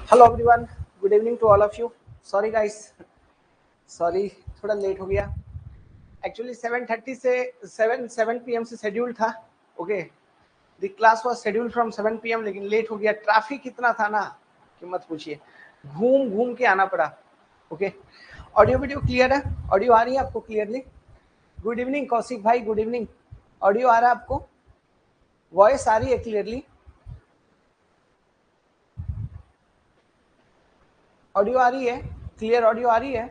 Hello everyone, good evening to all of you. Sorry guys, sorry थोड़ा late हो गया। Actually 7:30 से 7 PM से शेड्यूल था। Okay, the class was schedule from 7 PM, लेकिन late हो गया। ट्रैफिक इतना था ना कि मत पूछिए, घूम घूम के आना पड़ा। ओके, ऑडियो वीडियो क्लियर है? ऑडियो आ रही है आपको क्लियरली? गुड इवनिंग कौशिक भाई, गुड इवनिंग। ऑडियो आ रहा है आपको? वॉइस आ रही है क्लियरली? ऑडियो आ रही है? क्लियर ऑडियो आ रही है?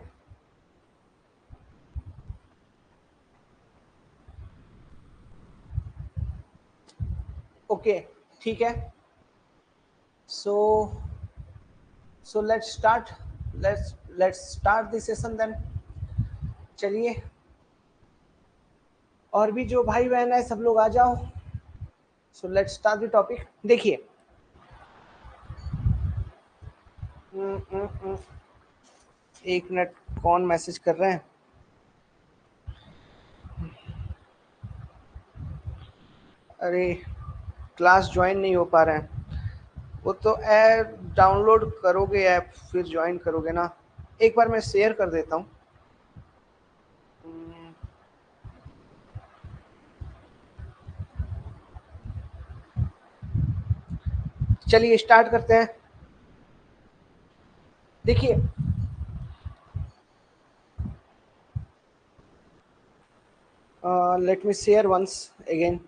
ओके, ठीक है। So let's start. Let's start the session then. चलिए, और भी जो भाई बहन है सब लोग आ जाओ। सो लेट्स स्टार्ट द टॉपिक। देखिए, एक मिनट, कौन मैसेज कर रहे हैं? अरे, क्लास ज्वाइन नहीं हो पा रहे हैं। वो तो ऐप डाउनलोड करोगे, ऐप फिर ज्वाइन करोगे ना। एक बार मैं शेयर कर देता हूँ। चलिए स्टार्ट करते हैं। देखिए, let me share once again.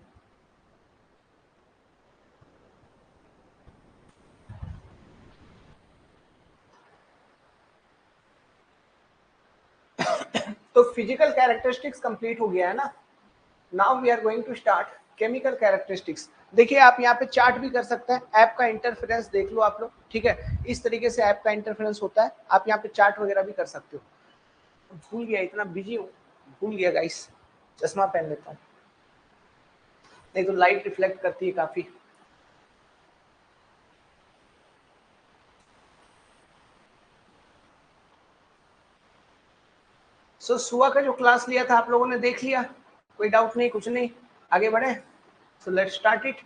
तो फिजिकल कैरेक्टरिस्टिक्स कंप्लीट हो गया है ना। Now we are going to start chemical characteristics. देखिए, आप यहाँ पे चार्ट भी कर सकते हैं। ऐप का इंटरफेरेंस देख लो आप लोग, ठीक है? इस तरीके से ऐप का इंटरफेरेंस होता है। आप यहाँ पे चार्ट वगैरह भी कर सकते हो। भूल गया, इतना बिजी हूँ, भूल गया गाइस। चश्मा पहन लेता हूँ, नहीं तो लाइट रिफ्लेक्ट करती है काफी। सुबह का जो क्लास लिया था आप लोगों ने देख लिया? कोई डाउट नहीं, कुछ नहीं, आगे बढ़े। सो let's start it.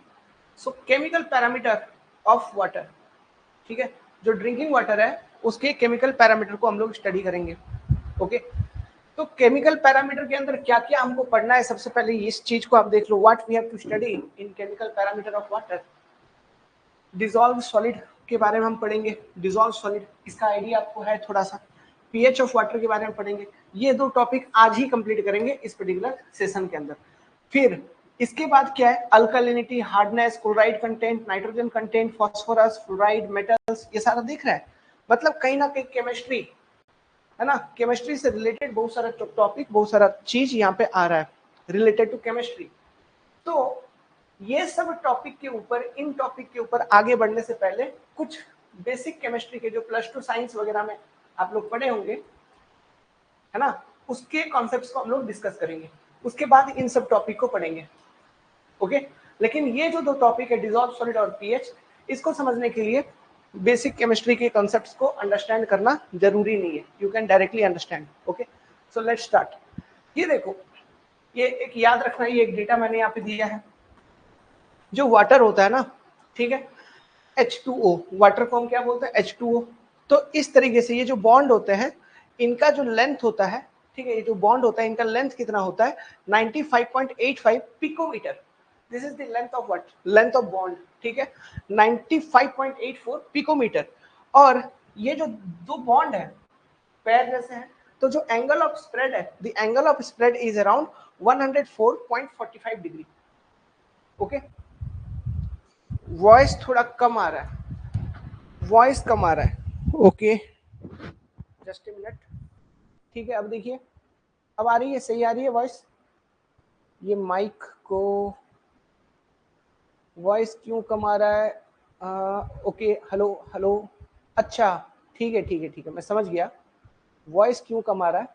So chemical parameter of water, ठीक है? जो ड्रिंकिंग वाटर है उसके केमिकल पैरामीटर को हम लोग स्टडी करेंगे। ओके, तो केमिकल पैरामीटर के अंदर क्या क्या हमको पढ़ना है? सबसे पहले इस चीज को आप देख लो, what we have to study in chemical parameter of water. Dissolve solid के बारे में हम पढ़ेंगे। डिजॉल्व सॉलिड, इसका आइडिया आपको है थोड़ा सा। पीएच ऑफ वाटर के बारे में पढ़ेंगे। ये दो टॉपिक आज ही कंप्लीट करेंगे इस पर्टिकुलर सेशन के अंदर। फिर इसके बाद क्या है? Alkalinity, hardness, chloride content, nitrogen content, phosphorus, fluoride, metals, ये सारा दिख रहा है। मतलब कहीं ना कहीं केमिस्ट्री है ना, केमिस्ट्री से रिलेटेड बहुत सारा टॉपिक, बहुत सारा चीज यहाँ पे आ रहा है रिलेटेड टू केमिस्ट्री। तो ये सब टॉपिक के ऊपर, इन टॉपिक के ऊपर आगे बढ़ने से पहले कुछ बेसिक केमिस्ट्री के जो +2 साइंस वगैरह में आप लोग पढ़े होंगे, है ना, उसके कॉन्सेप्ट्स को हम लोग डिस्कस करेंगे। उसके बाद इन सब टॉपिक को पढ़ेंगे। ओके, लेकिन ये जो दो टॉपिक है, डिसॉल्व सॉलिड और पीएच, इसको समझने के लिए बेसिक केमिस्ट्री के कॉन्सेप्ट्स को अंडरस्टैंड करना जरूरी नहीं है। You can directly understand. Okay, so let's start. ये देखो, ये एक याद रखना, ये एक डेटा मैंने यहाँ पे दिया है। जो वाटर होता है ना, ठीक है, H2O, वाटर को हम क्या बोलते हैं? H2O। तो इस तरीके से ये जो बॉन्ड होते हैं, इनका जो लेंथ होता है, ठीक है, ये जो बॉन्ड होता है इनका लेंथ कितना होता है? 95.85 picometer. This is the length of what? Length of bond, ठीक है, 95.84 पिकोमीटर। और ये जो दो बॉन्ड है पैर जैसे हैं, तो जो एंगल ऑफ स्प्रेड है, the angle of spread is around 104.45 degree. Okay, voice थोड़ा कम आ रहा है, वॉइस कम आ रहा है। Okay, just a minute. ठीक है, अब देखिए, अब आ रही है? सही आ रही है वॉइस? ये माइक को वॉइस क्यों कम आ रहा है? Okay, hello hello. अच्छा, ठीक है ठीक है ठीक है, मैं समझ गया वॉइस क्यों कम आ रहा है।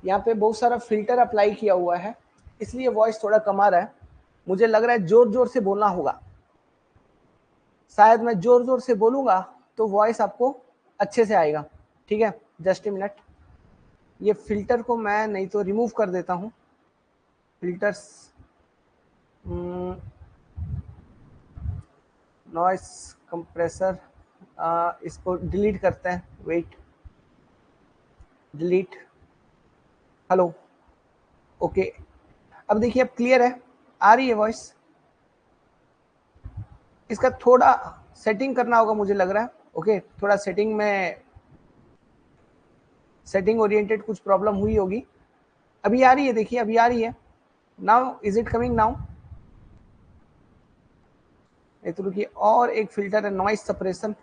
यहाँ पे बहुत सारा फिल्टर अप्लाई किया हुआ है, इसलिए वॉइस थोड़ा कम आ रहा है। मुझे लग रहा है जोर जोर से बोलना होगा। शायद मैं जोर जोर से बोलूंगा तो वॉइस आपको अच्छे से आएगा। ठीक है, जस्ट ए मिनट। ये फिल्टर को मैं नहीं तो रिमूव कर देता हूँ। फिल्टर्स, नॉइस कंप्रेसर, इसको डिलीट करते हैं, वेट, डिलीट, हेलो, ओके। अब देखिए, अब क्लियर है, आ रही है वॉइस। इसका थोड़ा सेटिंग करना होगा मुझे लग रहा है, ओके, थोड़ा सेटिंग में, सेटिंग ओरिएंटेड कुछ प्रॉब्लम हुई होगी। अभी आ रही है, देखिए अभी आ रही है। Now is it coming now? एक तो रुकिए, और एक फिल्टर है नॉइस सप्रेशन,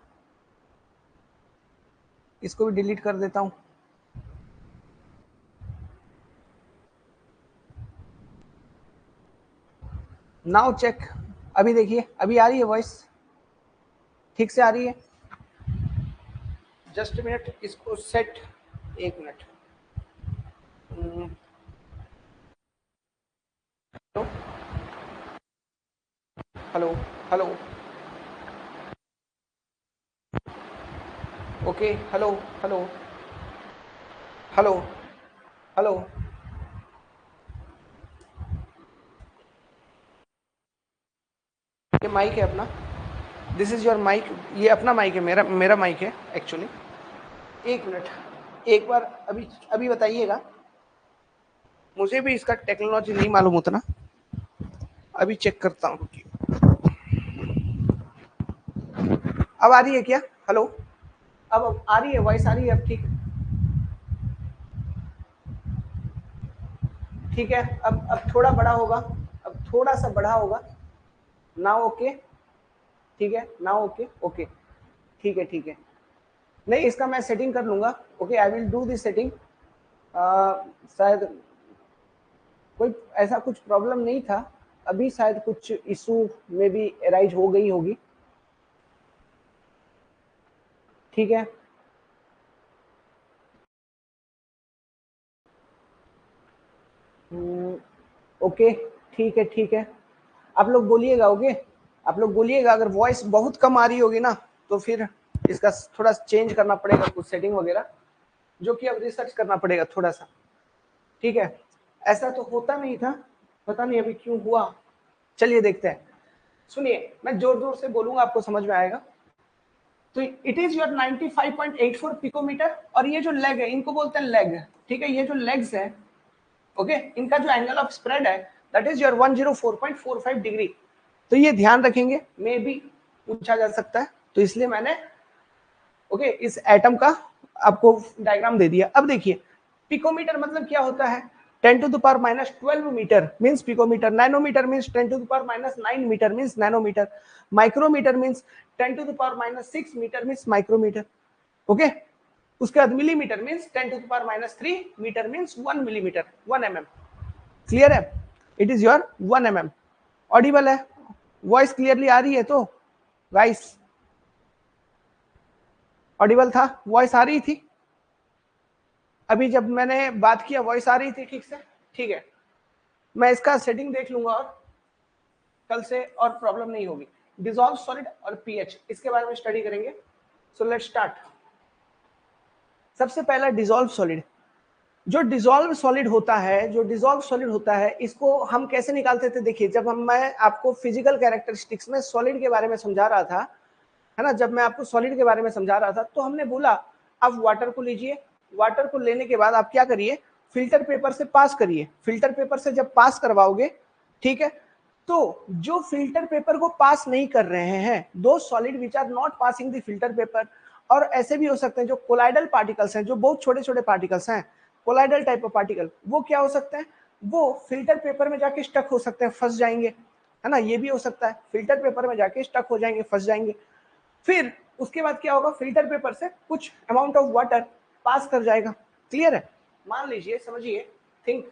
इसको भी डिलीट कर देता हूं। नाउ चेक, अभी देखिए अभी आ रही है वॉइस, ठीक से आ रही है। जस्ट मिनट, इसको सेट, एक minute. Hello hello hello, okay, hello hello hello hello, ये माइक है अपना, दिस इज योर माइक, ये अपना माइक है, मेरा मेरा माइक है एक्चुअली। एक मिनट, एक बार अभी अभी बताइएगा, मुझे भी इसका टेक्नोलॉजी नहीं मालूम उतना, अभी चेक करता हूँ। अब आ रही है क्या? हेलो, अब आ रही है वॉइस, आ रही है अब? ठीक, ठीक है। अब थोड़ा बड़ा होगा, अब थोड़ा सा बड़ा होगा। नाउ ओके, ठीक है, नाउ ओके, ओके, ठीक है, ठीक है। नहीं, इसका मैं सेटिंग कर लूंगा, okay, I will do this setting. शायद कोई ऐसा कुछ प्रॉब्लम नहीं था, अभी शायद कुछ इशू में भी एराइज हो गई होगी, ठीक है। ओके, ठीक है, ठीक है। आप लोग बोलिएगा, ओके, आप लोग बोलिएगा, अगर वॉइस बहुत कम आ रही होगी ना, तो फिर इसका थोड़ा चेंज करना पड़ेगा, कुछ सेटिंग वगैरह, जो कि अब रिसर्च करना पड़ेगा थोड़ा सा, ठीक है। ऐसा तो होता नहीं था, पता नहीं अभी क्यों हुआ, चलिए देखते हैं। सुनिए, मैं जोर जोर से बोलूंगा, आपको समझ में आएगा। तो इट इज योर 95.84 पिकोमीटर, और ये जो लेग है, इनको बोलते हैं लेग, ठीक है, ये जो लेग्स है, ओके, इनका जो एंगल ऑफ स्प्रेड है, दैट इज योर 104.45 डिग्री। तो ये ध्यान रखेंगे, मे भी पूछा जा सकता है, तो इसलिए मैंने, ओके, इस एटम का आपको डायग्राम दे दिया। अब देखिए, पिकोमीटर मतलब क्या होता है? 10⁻⁻12 metre means picometre, nanometre means 10⁻⁹ metre means nanometre, micrometre means 10⁻⁶ metre means micrometre, okay. उसके बाद millimetre means 10⁻³ metre means 1 millimetre, 1 mm। Clear है? It is your 1 mm। Audible है? वॉइस क्लियरली आ रही है? तो गाइस, ऑडिबल था? वॉइस आ रही थी? अभी जब मैंने बात किया वॉइस आ रही थी ठीक से? ठीक है, मैं इसका सेटिंग देख लूंगा, और कल से और प्रॉब्लम नहीं होगी। डिजॉल्व सॉलिड और पीएच, इसके बारे में स्टडी करेंगे। सो लेट्स स्टार्ट। सबसे पहला डिजॉल्व सॉलिड। जो डिजॉल्व सॉलिड होता है, जो डिजॉल्व सॉलिड होता है, इसको हम कैसे निकालते थे? देखिए, जब मैं आपको फिजिकल कैरेक्टरिस्टिक्स में सॉलिड के बारे में समझा रहा था, है ना, जब मैं आपको सॉलिड के बारे में समझा रहा था, तो हमने बोला आप वाटर को लीजिए, वाटर को लेने के बाद आप क्या करिए? फिल्टर पेपर से पास करिए। फिल्टर पेपर से जब पास करवाओगे, ठीक है, तो जो फिल्टर पेपर को पास नहीं कर रहे हैं, दो solid which are not passing the filter paper, और ऐसे भी हो सकते हैं जो कोलाइडल पार्टिकल्स हैं, जो बहुत छोटे छोटे पार्टिकल्स हैं, कोलाइडल टाइप ऑफ पार्टिकल, वो क्या हो सकते हैं? वो फिल्टर पेपर में जाके स्टक हो सकते हैं, फंस जाएंगे, है ना, ये भी हो सकता है, फिल्टर पेपर में जाके स्टक हो जाएंगे, फंस जाएंगे। फिर उसके बाद क्या होगा? फिल्टर पेपर से कुछ अमाउंट ऑफ वाटर पास कर जाएगा। क्लियर है? मान लीजिए, समझिए, थिंक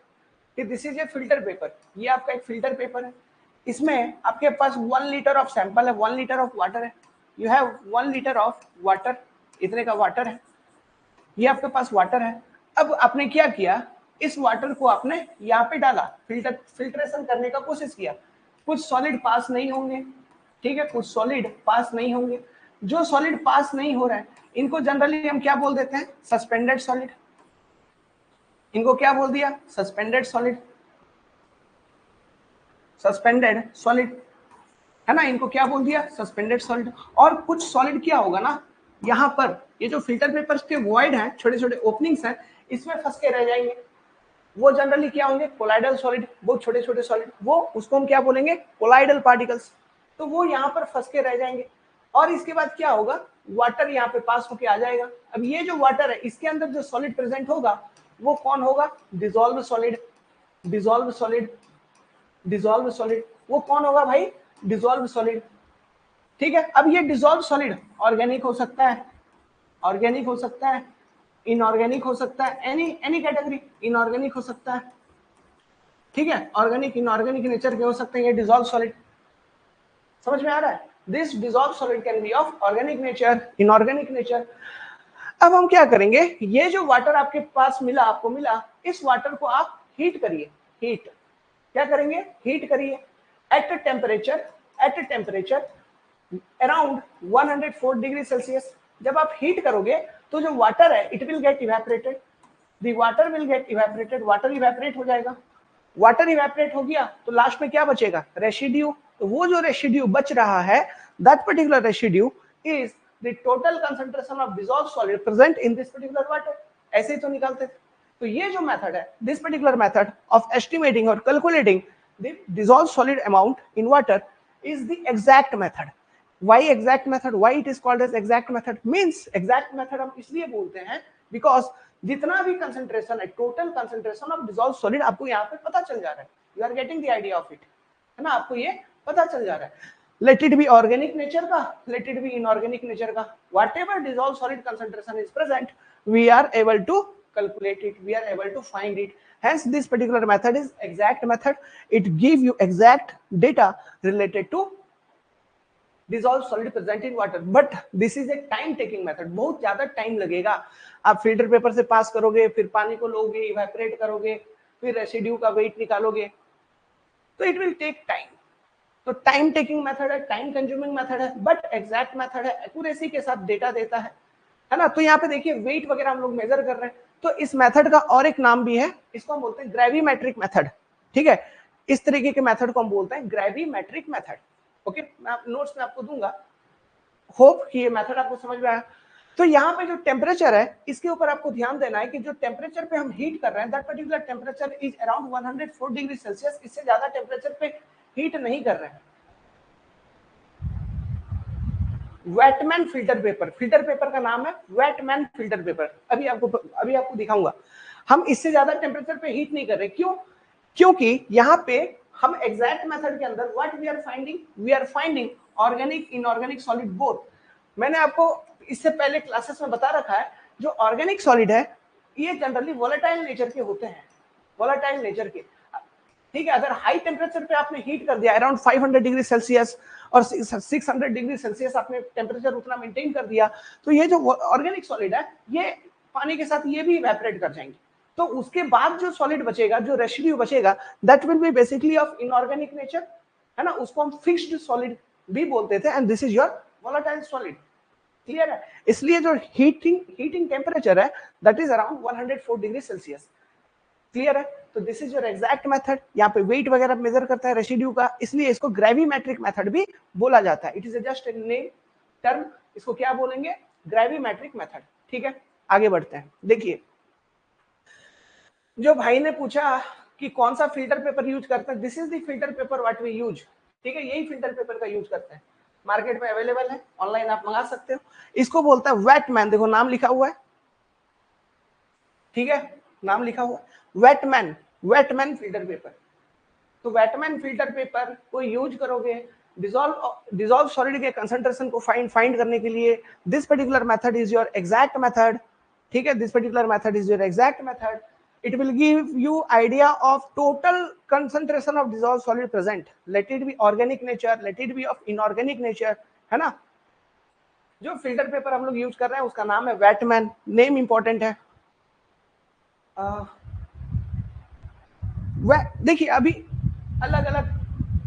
कि this is A filter paper, ये आपका एक फिल्टर पेपर है, इसमें आपके पास 1 लीटर ऑफ सैंपल है, 1 लीटर ऑफ वाटर है, you have 1 litre of water, इतने का वाटर है, ये आपके पास वाटर है। अब आपने क्या किया? इस वाटर को आपने यहाँ पे डाला, फिल्ट्रेशन करने का कोशिश किया, कुछ सॉलिड पास नहीं होंगे, ठीक है, कुछ सॉलिड पास नहीं होंगे। जो सॉलिड पास नहीं हो रहा है, इनको जनरली हम क्या बोल देते हैं? Suspended solid. इनको क्या बोल दिया? Suspended solid, suspended solid. है ना, इनको क्या बोल दिया, सस्पेंडेड सॉलिड। और कुछ सॉलिड क्या होगा ना, यहाँ पर ये जो फिल्टर पेपर्स के वॉइड हैं, छोटे छोटे ओपनिंग्स हैं, इसमें फंस के रह जाएंगे। वो जनरली क्या होंगे, कोलाइडल सॉलिड, बहुत छोटे छोटे सॉलिड, वो उसको हम क्या बोलेंगे, कोलाइडल पार्टिकल्स। तो वो यहाँ पर फंस के रह जाएंगे। और इसके बाद क्या होगा, वाटर यहाँ पे पास होके आ जाएगा। अब ये जो वाटर है, इसके अंदर जो सॉलिड प्रेजेंट होगा वो कौन होगा, dissolve solid. Dissolve solid, dissolve solid, वो कौन होगा भाई, डिसॉल्व सॉलिड। ठीक है, अब ये डिसॉल्व सॉलिड ऑर्गेनिक हो सकता है, ऑर्गेनिक हो सकता है, इनऑर्गेनिक हो सकता है, एनी एनी कैटेगरी, इनऑर्गेनिक हो सकता है। ठीक है, ऑर्गेनिक इनऑर्गेनिक नेचर के हो सकते हैं ये डिसॉल्व सॉलिड। समझ में आ रहा है, this dissolve solid can be of organic nature, inorganic nature. अब हम क्या करेंगे, ये जो वाटर आपके पास मिला, आपको मिला, इस वाटर को आप हीट करिए। हीट क्या करेंगे, हीट करिए at temperature, at temperature around 104 degree Celsius. जब आप हीट करोगे तो जो वाटर है it will gate evaporated, the water will get evaporated, water evaporate हो जाएगा। वाटर इवेपोरेट हो गया तो लास्ट में क्या बचेगा, रेसिड्यू। तो वो जो रेसिड्यू बच रहा है, that particular residue is the total concentration of dissolve solid present in this particular water. ऐसे ही तो निकालते थे। तो ये जो मेथड है, this particular method of estimating और calculating the dissolve solid amount in water is the exact method. Why exact method? Why it is called as exact method? Means exact method हम इसलिए बोलते हैं because जितना भी concentration है, total concentration of dissolved solid आपको यहाँ पे पता चल जा रहा है। You are getting the idea of it, है ना, आपको ये पता चल जा रहा है। Let it be organic nature का, let it be inorganic nature का, whatever dissolved solid concentration is present, we are able to calculate it, we are able to find it. Hence this particular method is exact method. It gives you exact data related to dissolved solid present in water, but this is a time taking method. बहुत ज्यादा time लगेगा। आप filter paper से पास करोगे, फिर पानी को लोगे, इवेपोरेट करोगे, फिर रेसिड्यू का वेट निकालोगे, तो इट विल टेक टाइम। तो टाइम टेकिंग मेथड है, टाइम कंज्यूमिंग मेथड है, बट एग्जैक्ट मेथड है, एक्यूरेसी के साथ डेटा देता है ना। तो यहाँ पे देखिए वेट वगैरह हम लोग मेजर कर रहे हैं। तो इस मेथड का और एक नाम भी है, इसको हम बोलते हैं ग्रेविमेट्रिक मेथड। ठीक है, इस तरीके के मेथड को हम बोलते हैं ग्रेविमेट्रिक मेथड। ओके, मैं नोट्स में आपको दूंगा। होप कि ये मेथड आपको समझ में आया। तो यहाँ पे जो टेम्परेचर है, इसके ऊपर आपको ध्यान देना है कि जो टेम्परेचर पे हम हीट कर रहे हैं, that particular temperature is around 104 degree Celsius. इससे ज्यादा टेम्परेचर पे हीट नहीं कर रहे हैं। वेटमैन फिल्टर पेपर, फिल्टर पेपर का नाम है वेटमैन फिल्टर पेपर। अभी आपको दिखाऊंगा। हम इससे ज्यादा टेम्परेचर पे हीट नहीं कर रहे। क्यों? क्योंकि यहाँ पे हम एग्जैक्ट मेथड के अंदर what we are finding organic inorganic solid both. मैंने आपको इससे पहले क्लासेस में बता रखा है, जो ऑर्गेनिक सॉलिड है ये जनरली वोलेटाइल नेचर के होते हैं, वोलेटाइल नेचर के। ठीक है, अगर हाई टेम्परेचर पे आपने हीट कर दिया अराउंड 500 डिग्री सेल्सियस और 600 डिग्री सेल्सियस आपने टेम्परेचर उतना मेंटेन कर दिया, तो ये जो ऑर्गेनिक सॉलिड है ये पानी के साथ ये भी इवेपोरेट कर जाएंगे। तो उसके बाद जो सॉलिड बचेगा, जो रेसिड्यू बचेगा, that will B basically of inorganic nature, है ना। उसको हम फिक्स्ड सॉलिड भी बोलते थे, and this is your volatile solid. Clear है? इसलिए जो हीटिंग टेम्परेचर है that is around 104 degree Celsius. Clear है? तो this is your exact method. यहाँ पे वेट वगैरह मेजर करता है रेसिड्यू का, इसलिए इसको ग्रेविमेट्रिक मेथड भी बोला जाता है। It is just a name term. इसको क्या बोलेंगे? Gravimetric method. ठीक है, आगे बढ़ते हैं। देखिए, जो भाई ने पूछा कि कौन सा फिल्टर पेपर यूज करते हैं, this is the filter paper what we use. ठीक है, यही फिल्टर पेपर का यूज करते हैं, मार्केट में अवेलेबल है, ऑनलाइन आप मंगा सकते हो। इसको बोलता है वेटमैन। देखो नाम लिखा हुआ है, ठीक है, नाम लिखा हुआ है वेटमैन, वेटमैन फिल्टर पेपर। तो वेटमैन फिल्टर पेपर को यूज करोगे डिसॉल्व सॉलिड के कंसंट्रेशन को फाइंड करने के लिए। This particular method is your exact method. ठीक है, this particular method is your exact method. It will give you idea of total concentration of dissolved solid present. Let it be organic nature, let it be of inorganic nature, है ना। जो filter paper हम लोग use कर रहे हैं उसका नाम है वेटमैन। नेम इंपॉर्टेंट है। देखिए अभी अलग अलग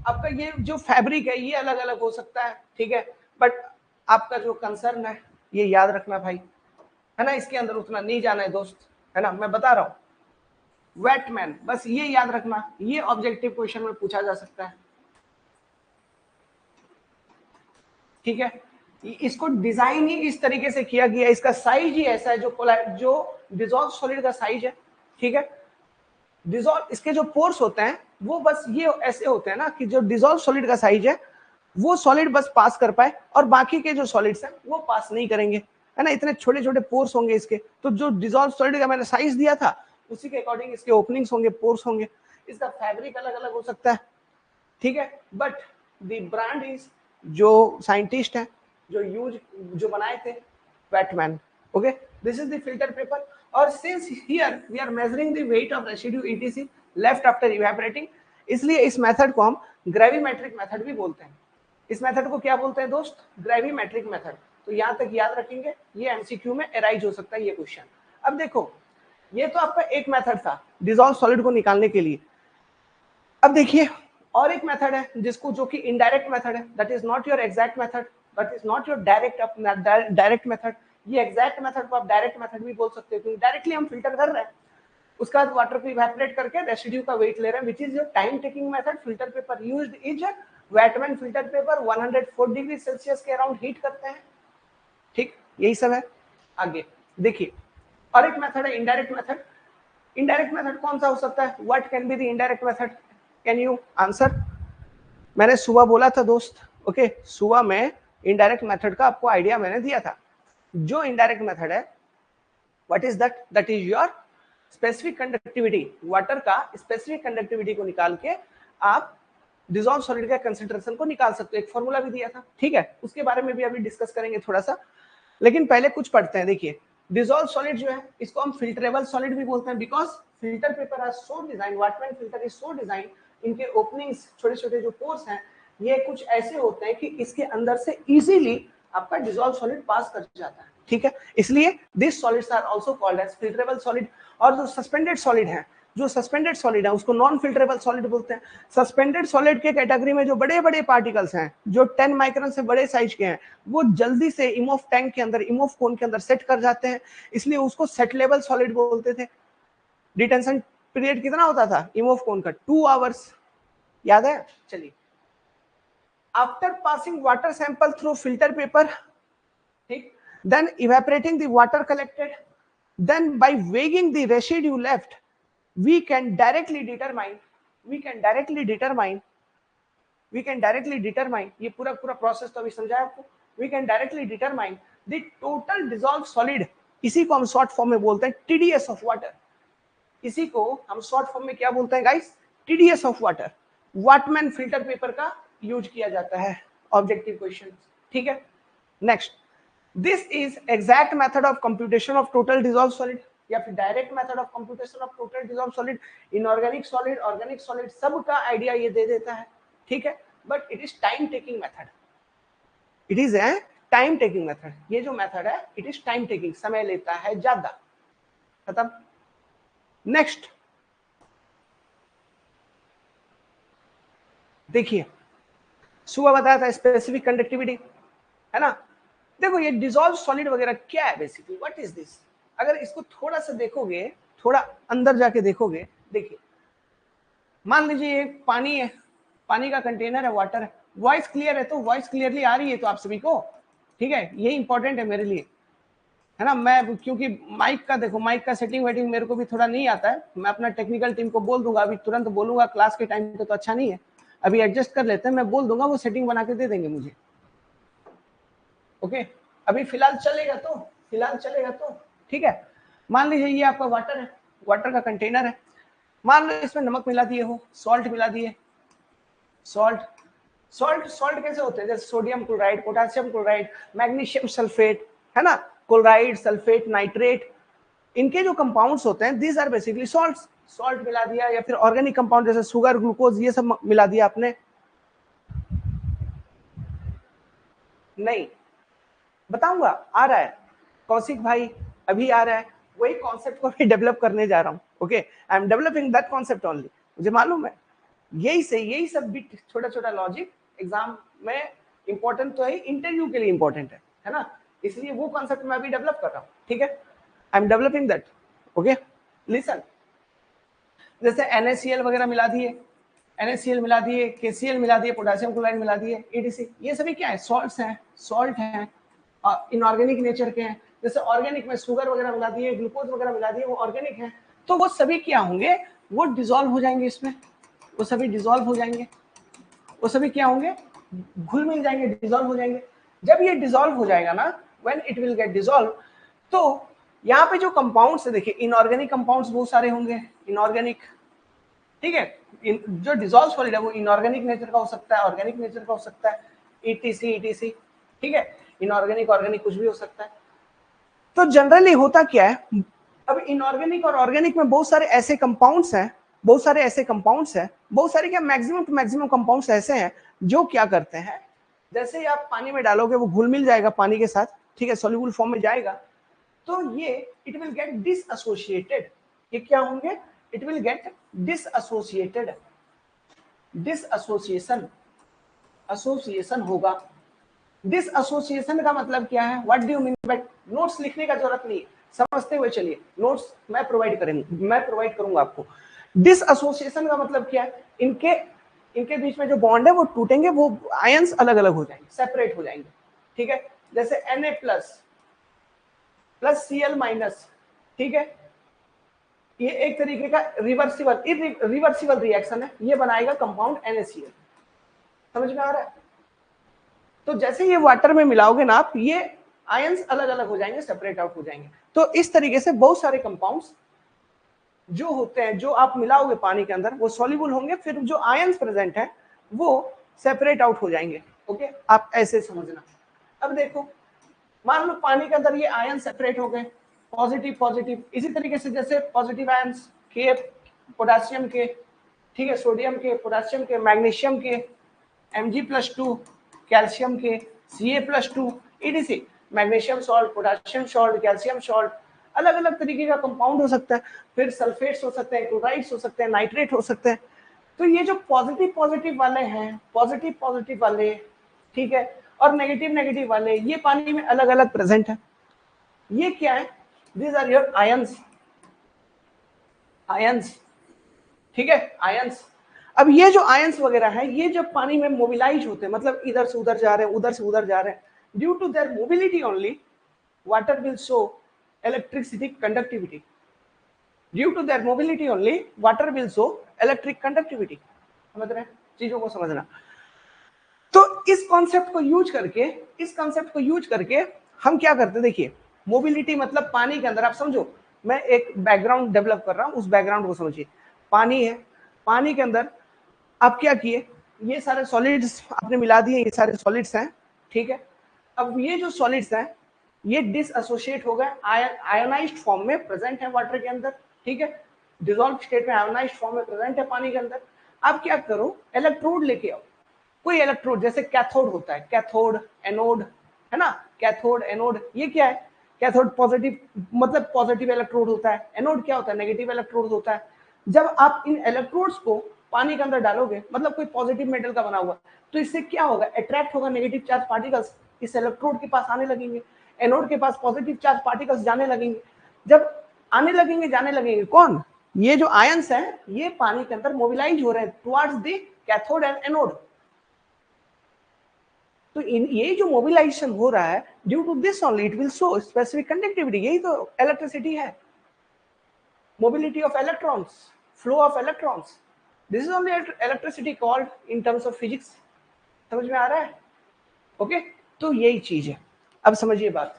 आपका ये जो फैब्रिक है ये अलग अलग हो सकता है, ठीक है, बट आपका जो कंसर्न है ये याद रखना भाई, है ना। इसके अंदर उतना नहीं जाना है दोस्त, है ना, मैं बता रहा हूँ। वेटमैन, बस ये याद रखना, ये ऑब्जेक्टिव क्वेश्चन में पूछा जा सकता है। ठीक है, इसको डिजाइन ही इस तरीके से किया गया, इसका साइज ही ऐसा है, जो डिसॉल्व सॉलिड का साइज है, ठीक है। डिसॉल्व इसके जो पोर्स होते हैं वो बस ये ऐसे होते हैं ना कि जो डिसॉल्व सॉलिड का साइज है वो सॉलिड बस पास कर पाए और बाकी के जो सॉलिड्स हैं वो पास नहीं करेंगे, है ना। इतने छोटे छोटे पोर्स होंगे इसके, तो जो डिसॉल्व सॉलिड का मैंने साइज दिया था उसी के अकॉर्डिंग इसके ओपनिंग्स होंगे, पोर्स होंगे, इसका फैब्रिक अलग अलग हो सकता है, ठीक है। बट द ब्रांड इज, जो साइंटिस्ट है जो बनाए थे, Whatman, okay. This is the filter paper. और since here we are measuring the weight of residue ETC left after evaporating, इसलिए इस मेथड को हम ग्रेविमेट्रिक मेथड भी बोलते हैं। इस मेथड को क्या बोलते हैं दोस्त? Gravimetric method. तो यहां तक याद रखेंगे, ये एमसीक्यू में अराइज हो सकता है ये क्वेश्चन। अब देखो, ये तो आपका एक मेथड था डिसॉल्व सॉलिड को निकालने के लिए। अब देखिए और एक मेथड है जिसको, जो कि इनडायरेक्ट मेथड है, that is not your exact method, that is not your direct method. ये एग्जैक्ट मेथड को आप डायरेक्ट मेथड भी बोल सकते हो, क्योंकि डायरेक्टली हम फिल्टर कर रहे हैं, उसका वाटर को इवेपोरेट करके रेसिड्यू का वेट ले रहे हैं, which is your time taking method. Filter paper used is Whatman filter paper, 104 degree Celsius के अराउंड हीट करते हैं, ठीक, यही सब है। आगे देखिए, और एक मेथड है इनडायरेक्ट मेथड। इनडायरेक्ट मेथड कौन सा हो सकता है? What can be the indirect method? Can you answer? मैंने सुबह बोला था दोस्त, ओके, सुबह में इनडायरेक्ट मेथड का आपको आइडिया मैंने दिया था। जो इनडायरेक्ट मेथड है, what is that? That is your specific conductivity, water का स्पेसिफिक कंडक्टिविटी को निकाल के आप डिसॉल्व सॉलिड का कंसंट्रेशन को निकाल सकते हो। एक फॉर्मूला भी दिया था, ठीक है, उसके बारे में भी अभी डिस्कस करेंगे थोड़ा सा, लेकिन पहले कुछ पढ़ते हैं। देखिए, डिसॉल्व सॉलिड जो है इसको हम फिल्टरेबल सॉलिड भी बोलते हैं, because filter paper are so design, Whatman filter is so design, इनके ओपनिंग्स, छोटे छोटे जो पोर्स हैं, ये कुछ ऐसे होते हैं कि इसके अंदर से इजीली आपका डिसॉल्व सॉलिड पास कर जाता है, ठीक है। इसलिए this solids are also called as filterable solid. और जो सस्पेंडेड सॉलिड है, जो सस्पेंडेड सॉलिड है उसको नॉन फिल्टरेबल सॉलिड बोलते हैं। सस्पेंडेड सॉलिड के कैटेगरी में जो बड़े बड़े पार्टिकल्स हैं, जो 10 माइक्रोन से बड़े साइज के हैं, वो जल्दी से इमोफ टैंक के अंदर, इमोफ कोन के अंदर सेट कर जाते हैं, इसलिए उसको सेटलेबल सॉलिड बोलते थे। डिटेंशन पीरियड कितना होता था इमोफ कोन का? 2 आवर्स, याद है? चलिए, after passing water sample through filter paper, ठीक, then evaporating the water collected, then by weighing the residue left, we can directly determine ये पूरा प्रोसेस तो अभी समझाया आपको। we can directly determine the total dissolved solid, इसी को हम शॉर्ट फॉर्म में बोलते हैं TDS ऑफ वाटर। इसी को हम शॉर्ट फॉर्म में क्या बोलते हैं guys? TDS of water. Whatman filter paper का यूज किया जाता है ऑब्जेक्टिव क्वेश्चन, ठीक है। Next, this is exact method of computation of total dissolve solid, या फिर direct method of computation of total dissolve solid. Inorganic solid, organic solid, सब का आइडिया ये दे देता है, ठीक है। But it is time taking method, it is a time taking method. ये जो मेथड है इट इज टाइम टेकिंग, समय लेता है ज्यादा। खत्म। नेक्स्ट देखिए, सुबह बताया था स्पेसिफिक कंडक्टिविटी, है ना। देखो, ये डिसॉल्व सॉलिड वगैरह क्या है बेसिकली, व्हाट इज दिस? अगर इसको थोड़ा सा देखोगे, थोड़ा अंदर जाके देखोगे, देखिए, मान लीजिए ये पानी है, पानी का कंटेनर है, वाटर है। वॉइस क्लियर है? तो वॉइस क्लियरली आ रही है तो आप सभी को, ठीक है, ये इंपॉर्टेंट है मेरे लिए, है ना। मैं क्योंकि माइक का, देखो, माइक का सेटिंग वेटिंग मेरे को भी थोड़ा नहीं आता है, मैं अपना टेक्निकल टीम को बोल दूंगा, अभी तुरंत बोलूंगा, क्लास के टाइम पे तो अच्छा नहीं है, अभी एडजस्ट कर लेते हैं, मैं बोल दूंगा, वो सेटिंग बना के दे देंगे मुझे, ओके। अभी फिलहाल चलेगा तो ठीक है। मान लीजिए ये आपका वाटर है, वाटर का कंटेनर है, मान लो इसमें नमक मिला दिए हो, सॉल्ट मिला दिए, सॉल्ट कैसे होते हैं? जैसे sodium chloride, potassium chloride, magnesium sulphate, है ना, क्लोराइड, सल्फेट, नाइट्रेट, इनके जो कंपाउंड्स होते हैं these are basically salts. Salt मिला दिया, या फिर ऑर्गेनिक कंपाउंड जैसे शुगर, ग्लूकोज, ये सब मिला दिया आपने, नहीं बताऊंगा, आ रहा है कौशिक भाई, अभी आ रहा है, वही कॉन्सेप्ट को भी डेवलप करने जा रहा हूँ, okay. I M developing that concept only, मुझे मालूम है। यही सब भी छोटा छोटा लॉजिक एग्जाम में इंपॉर्टेंट तो है, इंटरव्यू के लिए इंपॉर्टेंट है ना, इसलिए वो कॉन्सेप्ट मैं अभी डेवलप कर रहा हूँ, ठीक है। I am developing that, okay. Listen, जैसे NaCl वगैरह मिला दिए, NaCl मिला दिए, KCl मिला दिए, पोटेशियम क्लोराइड मिला दिए, ETC। ये सभी क्या है? सॉल्ट्स हैं, सॉल्ट हैं, इनऑर्गेनिक नेचर के हैं। जैसे ऑर्गेनिक में शुगर वगैरह मिला दिए, ग्लूकोज वगैरह मिला दिए, वो ऑर्गेनिक है। तो वो सभी क्या होंगे? वो डिसॉल्व हो जाएंगे इसमें, वो सभी डिसॉल्व हो जाएंगे, वो सभी क्या होंगे? घुल मिल जाएंगे, डिसॉल्व हो जाएंगे। जब ये डिसॉल्व हो जाएगा ना, when it will gate dissolve, तो यहाँ पे जो कंपाउंड्स है देखिए, इनऑर्गेनिक कंपाउंड्स बहुत सारे होंगे, इनऑर्गेनिक, ठीक है। जो डिसॉल्व सॉलिड है वो इनऑर्गेनिक नेचर का हो सकता है, ऑर्गेनिक नेचर का हो सकता है, ETC, ठीक है। इनऑर्गेनिक ऑर्गेनिक कुछ भी हो सकता है। तो जनरली होता क्या है, अब इनऑर्गेनिक और ऑर्गेनिक में बहुत सारे ऐसे कंपाउंड्स हैं, बहुत सारे क्या, मैक्सिमम टू मैक्सिमम कंपाउंड्स ऐसे हैं जो क्या करते हैं, जैसे ही आप पानी में डालोगे वो घुल मिल जाएगा पानी के साथ, ठीक है, सॉल्युबल फॉर्म में जाएगा, तो ये इट विल गेट डिसएसोसिएटेड। ये क्या होंगे? It will get dissociated, dissociation, association होगा। डिसएसोसिएशन का मतलब क्या है? What do you mean by? Notes लिखने का जरूरत नहीं है, समझते हुए चलिए, नोट्स मैं प्रोवाइड करूंगा आपको। डिसएसोसिएशन का मतलब क्या है? इनके बीच में जो बॉन्ड है वो टूटेंगे, वो आयंस अलग अलग हो जाएंगे, सेपरेट हो जाएंगे, ठीक है। जैसे Na प्लस Cl माइनस, ठीक है, ये एक तरीके का रिवर्सिबल रिएक्शन है, ये बनाएगा कंपाउंड NaCl। समझ में आ रहा है? तो जैसे ये वाटर में मिलाओगे ना आप, ये आयंस अलग अलग हो जाएंगे, सेपरेट आउट हो जाएंगे। तो इस तरीके से बहुत सारे कंपाउंड्स जो होते हैं, जो आप मिलाओगे पानी के अंदर, वो सॉल्युबल होंगे, फिर जो आयंस प्रेजेंट है वो सेपरेट आउट हो जाएंगे। ओके, आप ऐसे समझना। अब देखो, मान लो पानी के अंदर ये आयन सेपरेट हो गए, पॉजिटिव पॉजिटिव, इसी तरीके से जैसे पॉजिटिव आयंस के पोटेशियम के, ठीक है, सोडियम के, पोटेशियम के, मैग्नीशियम के, Mg+2, कैल्शियम के, Ca+2, ETC, magnesium salt, potassium salt, calcium salt, अलग अलग तरीके का कंपाउंड हो सकता है। फिर सल्फेट्स हो सकते हैं, क्लोराइड्स हो सकते हैं, नाइट्रेट हो सकते हैं। तो ये जो पॉजिटिव पॉजिटिव वाले हैं, पॉजिटिव पॉजिटिव वाले, ठीक है, और नेगेटिव नेगेटिव वाले, ये पानी में अलग अलग प्रेजेंट है। ये क्या है? These are your ions, ions, ठीक है, आयंस। अब ये जो आयंस वगैरह है, ये जब पानी में मोबिलाइज होते हैं, मतलब इधर से उधर जा रहे हैं, उधर से उधर जा रहे हैं, due to their mobility only water will show electricity conductivity. Due to their mobility only water will show electric conductivity. समझ रहे हैं? चीजों को समझना। तो इस कॉन्सेप्ट को यूज करके हम क्या करते हैं, देखिए, मोबिलिटी मतलब पानी के अंदर, आप समझो, मैं एक बैकग्राउंड डेवलप कर रहा हूं, उस बैकग्राउंड को समझिए। पानी है, पानी के अंदर आप क्या किए, ये सारे सॉलिड्स आपने मिला दिए, ये सारे सॉलिड्स हैं, ठीक है। अब ये जो सॉलिड्स हैं ये डिसएसोसिएट हो गए, आयोनाइज्ड फॉर्म में प्रेजेंट है वाटर के अंदर, ठीक है, डिसॉल्व स्टेट में आयोनाइज्ड फॉर्म में प्रेजेंट है पानी के अंदर। अब क्या करो, इलेक्ट्रोड लेके आओ, कोई इलेक्ट्रोड, जैसे कैथोड होता है, कैथोड एनोड, है ना, कैथोड एनोड, ये क्या है? कैथोड पॉजिटिव, मतलब पॉजिटिव इलेक्ट्रोड होता है, एनोड क्या होता है? नेगेटिव इलेक्ट्रोड होता है। जब आप इन इलेक्ट्रोड्स को पानी के अंदर डालोगे, मतलब कोई पॉजिटिव मेटल का बना हुआ, तो इससे क्या होगा? अट्रैक्ट होगा, नेगेटिव चार्ज पार्टिकल्स इस इलेक्ट्रोड के पास आने लगेंगे, एनोड के पास पॉजिटिव चार्ज पार्टिकल्स जाने लगेंगे। जब आने लगेंगे, जाने लगेंगे, कौन? ये जो आयंस हैं, ये पानी के अंदर मोबिलाइज हो रहे हैं towards the cathode and anode. तो ये जो मोबिलाइजेशन हो रहा है, due to this only it will show specific conductivity. यही तो इलेक्ट्रिसिटी है, mobility of electrons, flow of electrons. This is only electricity called in terms of physics. समझ में आ रहा है? ओके, तो यही चीज है। अब समझिए बात,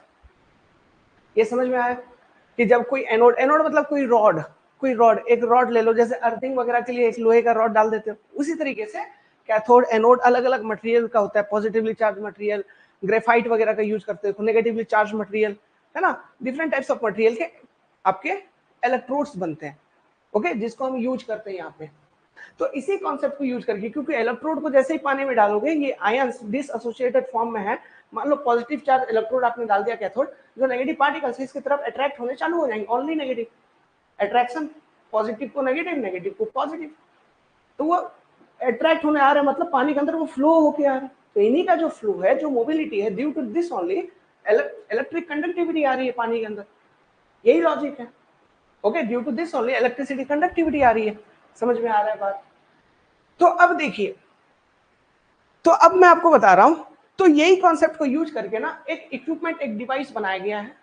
ये समझ में आया कि जब कोई एनोड, एनोड मतलब कोई रॉड, एक रॉड ले लो, जैसे अर्थिंग वगैरह के लिए एक लोहे का रॉड डाल देते हो, उसी तरीके से कैथोड एनोड अलग अलग मटेरियल का होता है। पॉजिटिवली चार्ज मटेरियल, ग्रेफाइट वगैरह का यूज करते हो, नेगेटिवली चार्ज मटेरियल, है ना, डिफरेंट टाइप्स ऑफ मटेरियल के आपके इलेक्ट्रोड्स बनते हैं, ओके, जिसको हम यूज करते हैं यहाँ पे। तो इसी कॉन्सेप्ट को यूज करके, क्योंकि इलेक्ट्रोड को जैसे ही पानी में डालोगे, ये आयंस डिसएसोसिएटेड फॉर्म में है, मान लो पॉजिटिव चार्ज इलेक्ट्रोड आपने डाल दिया कैथोड, जो नेगेटिव पार्टिकल्स इसकी तरफ अट्रैक्ट होने चालू हो जाएंगे, ओनली नेगेटिव अट्रैक्शन, पॉजिटिव को नेगेटिव, नेगेटिव को पॉजिटिव, तो वो अट्रैक्ट होने आ रहे हैं, मतलब पानी के अंदर वो फ्लो होके आ रहे हैं। तो इन्हीं का जो फ्लो है, जो मोबिलिटी है, due to this only electric conductivity आ रही है पानी के अंदर। यही लॉजिक है, okay, due to this only electricity conductivity आ रही है। समझ में आ रहा है बात? तो अब देखिए, तो अब मैं आपको बता रहा हूं, तो यही कॉन्सेप्ट को यूज करके ना एक इक्विपमेंट, एक डिवाइस बनाया गया है,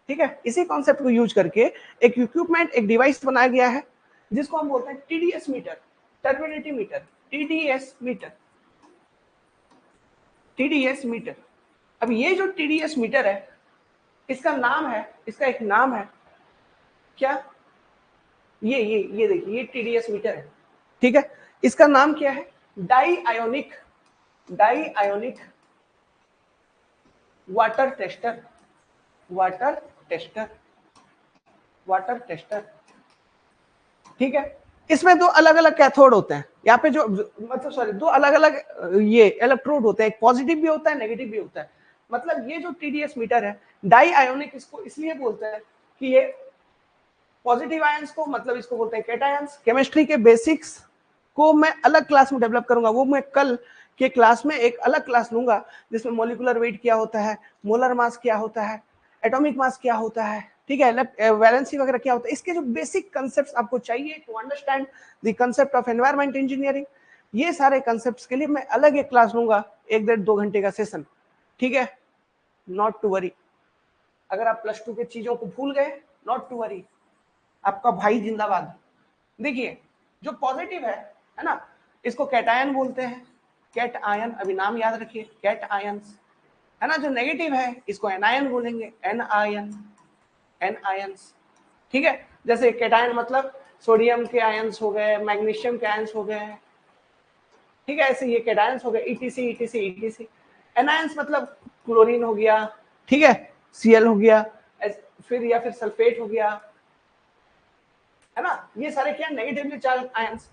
ठीक है। इसी कॉन्सेप्ट को यूज करके एक इक्विपमेंट, एक डिवाइस बनाया गया है जिसको हम बोलते हैं TDS meter, turbidity meter, TDS meter, TDS meter. अब ये जो टीडीएस मीटर है, इसका नाम है, इसका एक नाम है क्या, ये देखिए, ये टीडीएस मीटर है, ठीक है। इसका नाम क्या है, di ionic, di ionic water tester, water tester, water tester, ठीक है। इसमें दो अलग अलग कैथोड होते हैं, यहाँ पे जो मतलब सॉरी, दो अलग अलग ये इलेक्ट्रोड होते हैं, एक पॉजिटिव भी होता है, नेगेटिव भी होता है। मतलब ये जो टीडीएस मीटर है, डाई आयोनिक इसको इसलिए बोलते हैं कि ये पॉजिटिव आयंस को, मतलब इसको बोलते हैं कैटायंस। केमिस्ट्री के बेसिक्स को मैं अलग क्लास में डेवलप करूंगा, वो मैं कल के क्लास में एक अलग क्लास लूंगा जिसमें मोलिकुलर वेट क्या होता है, मोलर मास क्या होता है, एटॉमिक मास क्या होता है, ठीक है, वैलेंसी वगैरह क्या होता है। इसके जो बेसिक कंसेप्ट आपको चाहिए to understand the concept of environment engineering, ये सारे कंसेप्ट के लिए मैं अलग एक क्लास लूंगा, 1-1.5-2 घंटे का सेशन, ठीक है। नॉट टू वरी, अगर आप +2 के चीजों को भूल गए, नॉट टू वरी, आपका भाई जिंदाबाद। देखिए, जो पॉजिटिव है ना, इसको कैटायन बोलते हैं, कैट आयन, अभी नाम याद रखिए, कैट आयंस, है ना। जो नेगेटिव है इसको एनायन बोलेंगे, एन आयन, एन आयंस, ठीक है। जैसे कैटायन मतलब सोडियम के आयंस हो गए, मैग्नीशियम के आयंस हो गए, ठीक है, ऐसे ये कैटायंस हो गए, ईटीसी ईटीसी ईटीसी। एनायंस मतलब क्लोरीन हो गया, ठीक है, Cl हो गया, फिर या फिर सल्फेट हो गया, है ना। ये सारे क्या, नेगेटिवली चार्ज आयंस।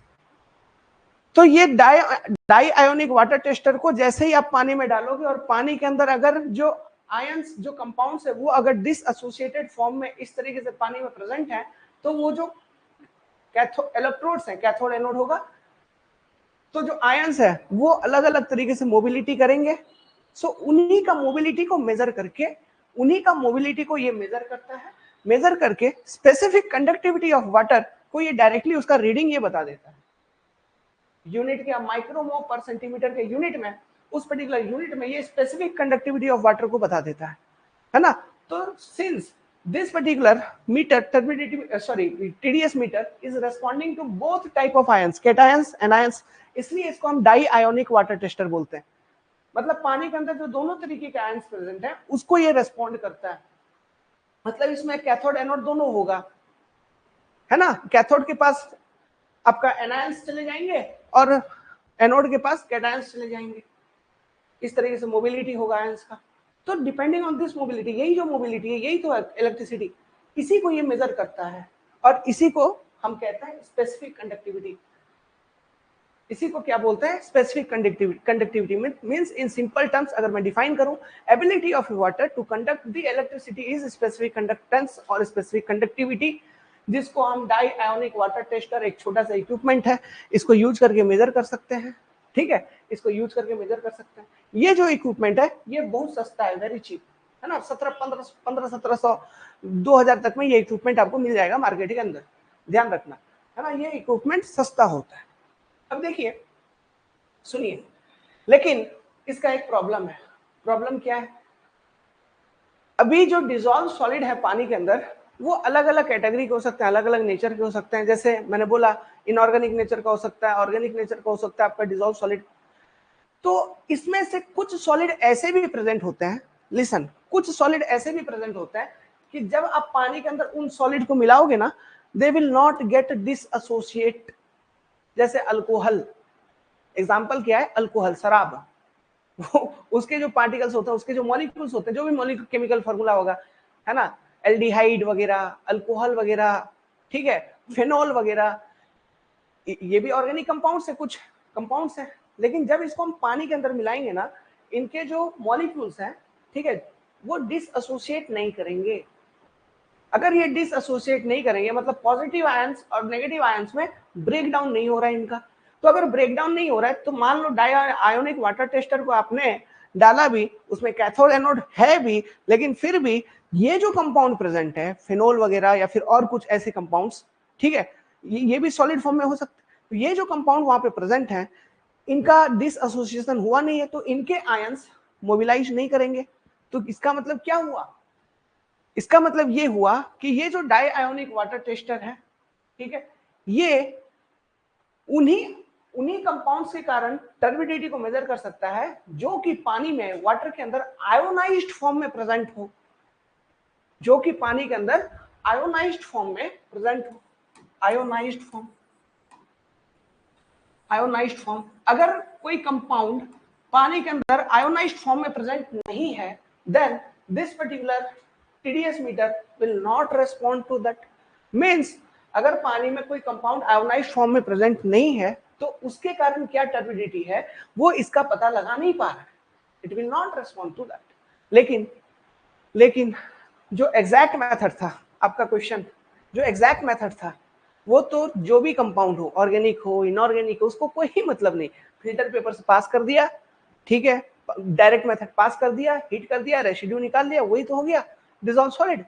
तो ये डाई आयोनिक वाटर टेस्टर को जैसे ही आप पानी में डालोगे और पानी के अंदर अगर जो आयंस, जो कंपाउंड्स है, वो अगर डिसएसोसिएटेड फॉर्म में इस तरीके से पानी में प्रेजेंट है, तो वो जो इलेक्ट्रोड्स हैं, कैथोड एनोड होगा, तो जो आयंस है वो अलग अलग तरीके से मोबिलिटी करेंगे। सो उन्हीं का मोबिलिटी को मेजर करके, उन्हीं का मोबिलिटी को ये मेजर करता है, मेजर करके स्पेसिफिक कंडक्टिविटी ऑफ वाटर को ये डायरेक्टली उसका रीडिंग ये बता देता है। यूनिट के माइक्रोमो पर सेंटीमीटर के यूनिट में, उस पर्टिकुलर यूनिट में ये स्पेसिफिक कंडक्टिविटी ऑफ वाटर को बता देता है ना। तो since this particular meter, turbidity, TDS meter is responding to both type of ions, cations, anions, इसलिए इसको हम डाई आयोनिक वाटर टेस्टर बोलते हैं। मतलब पानी के अंदर जो दोनों तरीके के आयंस प्रेजेंट हैं उसको ये रेस्पॉन्ड करता है। मतलब इसमें कैथोड एनोड दोनों होगा, है ना। कैथोड के पास आपका एनायंस चले जाएंगे और एनोड के पास कैटायंस चले जाएंगे, इस तरीके से मोबिलिटी होगा आयंस का। तो डिपेंडिंग ऑन दिस मोबिलिटी, यही जो मोबिलिटी है, यही तो इलेक्ट्रिसिटी, इसी को ये मेजर करता है और इसी को हम कहते हैं स्पेसिफिक कंडक्टिविटी। इसी को क्या बोलते हैं, specific conductivity means in simple terms अगर मैं डिफाइन करूं, ability of water to conduct the electricity is specific conductance और स्पेसिफिक कंडक्टिविटी, जिसको हम डाई आयोनिक वाटर टेस्टर, एक छोटा सा इक्विपमेंट है, इसको यूज करके मेजर कर सकते हैं, ठीक है। इसको यूज करके मेजर कर सकते हैं। ये जो इक्विपमेंट है ये बहुत सस्ता है, वेरी चीप, है ना। 1700 2000 तक में ये इक्विपमेंट आपको मिल जाएगा मार्केट के अंदर, ध्यान रखना, है ना। ये इक्विपमेंट सस्ता होता है। अब देखिए, सुनिए, लेकिन इसका एक प्रॉब्लम है। प्रॉब्लम क्या है, अभी जो डिसॉल्व सॉलिड है पानी के अंदर, वो अलग अलग कैटेगरी के हो सकते हैं, अलग अलग नेचर के हो सकते हैं। जैसे मैंने बोला, इनऑर्गेनिक नेचर का हो सकता है, ऑर्गेनिक नेचर का हो सकता है आपका डिसॉल्व सॉलिड। तो इसमें से कुछ सॉलिड ऐसे भी प्रेजेंट होते हैं, लिसन, कुछ सॉलिड ऐसे भी प्रेजेंट होते हैं कि जब आप पानी के अंदर उन सॉलिड को मिलाओगे ना, they will not gate dissociate. जैसे अल्कोहल, एग्जांपल क्या है, अल्कोहल, शराब, उसके जो पार्टिकल्स होते हैं, उसके जो मॉलिक्यूल्स होते हैं, जो भी मॉलिक्यूल केमिकल फार्मूला होगा, है ना, एल्डिहाइड वगैरह, अल्कोहल वगैरह, ठीक है, फेनॉल वगैरह, ये भी ऑर्गेनिक कंपाउंड्स है, कुछ कंपाउंड्स है। लेकिन जब इसको हम पानी के अंदर मिलाएंगे ना, इनके जो मॉलिक्यूल्स हैं, ठीक है, वो डिसएसोसिएट नहीं करेंगे। अगर ये डिसएसोसिएट नहीं करेंगे, मतलब पॉजिटिव आयंस और नेगेटिव आयंस में ब्रेक डाउन नहीं हो रहा है इनका। तो अगर ब्रेक डाउन नहीं हो रहा है, तो मान लो डाई आयोनिक वाटर टेस्टर को आपने डाला भी, उसमें कैथोड एनोड है भी, लेकिन फिर भी ये जो कंपाउंड प्रेजेंट है, फिनोल वगैरह या फिर और कुछ ऐसे कंपाउंड्स, ठीक है, ये भी सॉलिड फॉर्म में हो सकते हैं। तो ये जो कंपाउंड वहां पे प्रेजेंट है, इनका डिसएसोसिएशन हुआ नहीं है, तो इनके आयंस मोबिलाइज नहीं करेंगे। तो इसका मतलब क्या हुआ? इसका मतलब ये हुआ कि ये जो डाई आयोनिक वाटर टेस्टर है, ठीक है, ये उन्हीं उन्हीं कंपाउंड्स के कारण टर्बिडिटी को मेजर कर सकता है जो कि पानी में, वाटर के अंदर आयोनाइज्ड फॉर्म में प्रेजेंट हो, जो कि पानी के अंदर आयोनाइज्ड फॉर्म में प्रेजेंट हो। Ionised form, ionised form. अगर कोई कंपाउंड पानी के अंदर आयोनाइज्ड फॉर्म में प्रेजेंट नहीं है, then this particular TDS meter will not respond to that. Means अगर पानी में कोई कंपाउंड आयोनाइज्ड फॉर्म में प्रेजेंट नहीं है तो उसके कारण क्या टर्बिडिटी है वो इसका पता लगा नहीं पा रहा है, it will not respond to that. लेकिन जो एग्जैक्ट मेथड था आपका क्वेश्चन, जो एग्जैक्ट मेथड था वो तो जो भी कंपाउंड हो, ऑर्गेनिक हो इनऑर्गेनिक हो, उसको कोई ही मतलब नहीं, फिल्टर पेपर से पास कर दिया, ठीक है, डायरेक्ट मेथड पास कर दिया, हीट कर दिया, रेसिड्यू निकाल लिया, वही तो हो गया डिसॉल्व सॉलिड।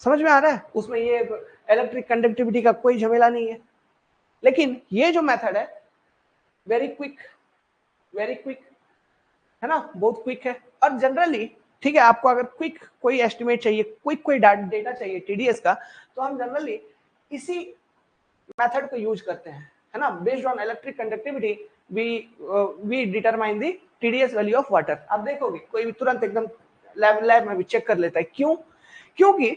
समझ में आ रहा है? उसमें ये इलेक्ट्रिक कंडक्टिविटी का कोई झमेला नहीं है। लेकिन ये जो मेथड है वेरी क्विक है ना, बहुत क्विक है। और जनरली, ठीक है, आपको अगर क्विक कोई एस्टिमेट चाहिए, क्विक कोई डेटा चाहिए टीडीएस का, तो हम जनरली इसी मेथड को यूज करते हैं, है ना। Based on electric conductivity we determine the TDS value of water. आप देखोगे कोई भी तुरंत एकदम लैब में भी चेक कर लेता है। क्यों? क्योंकि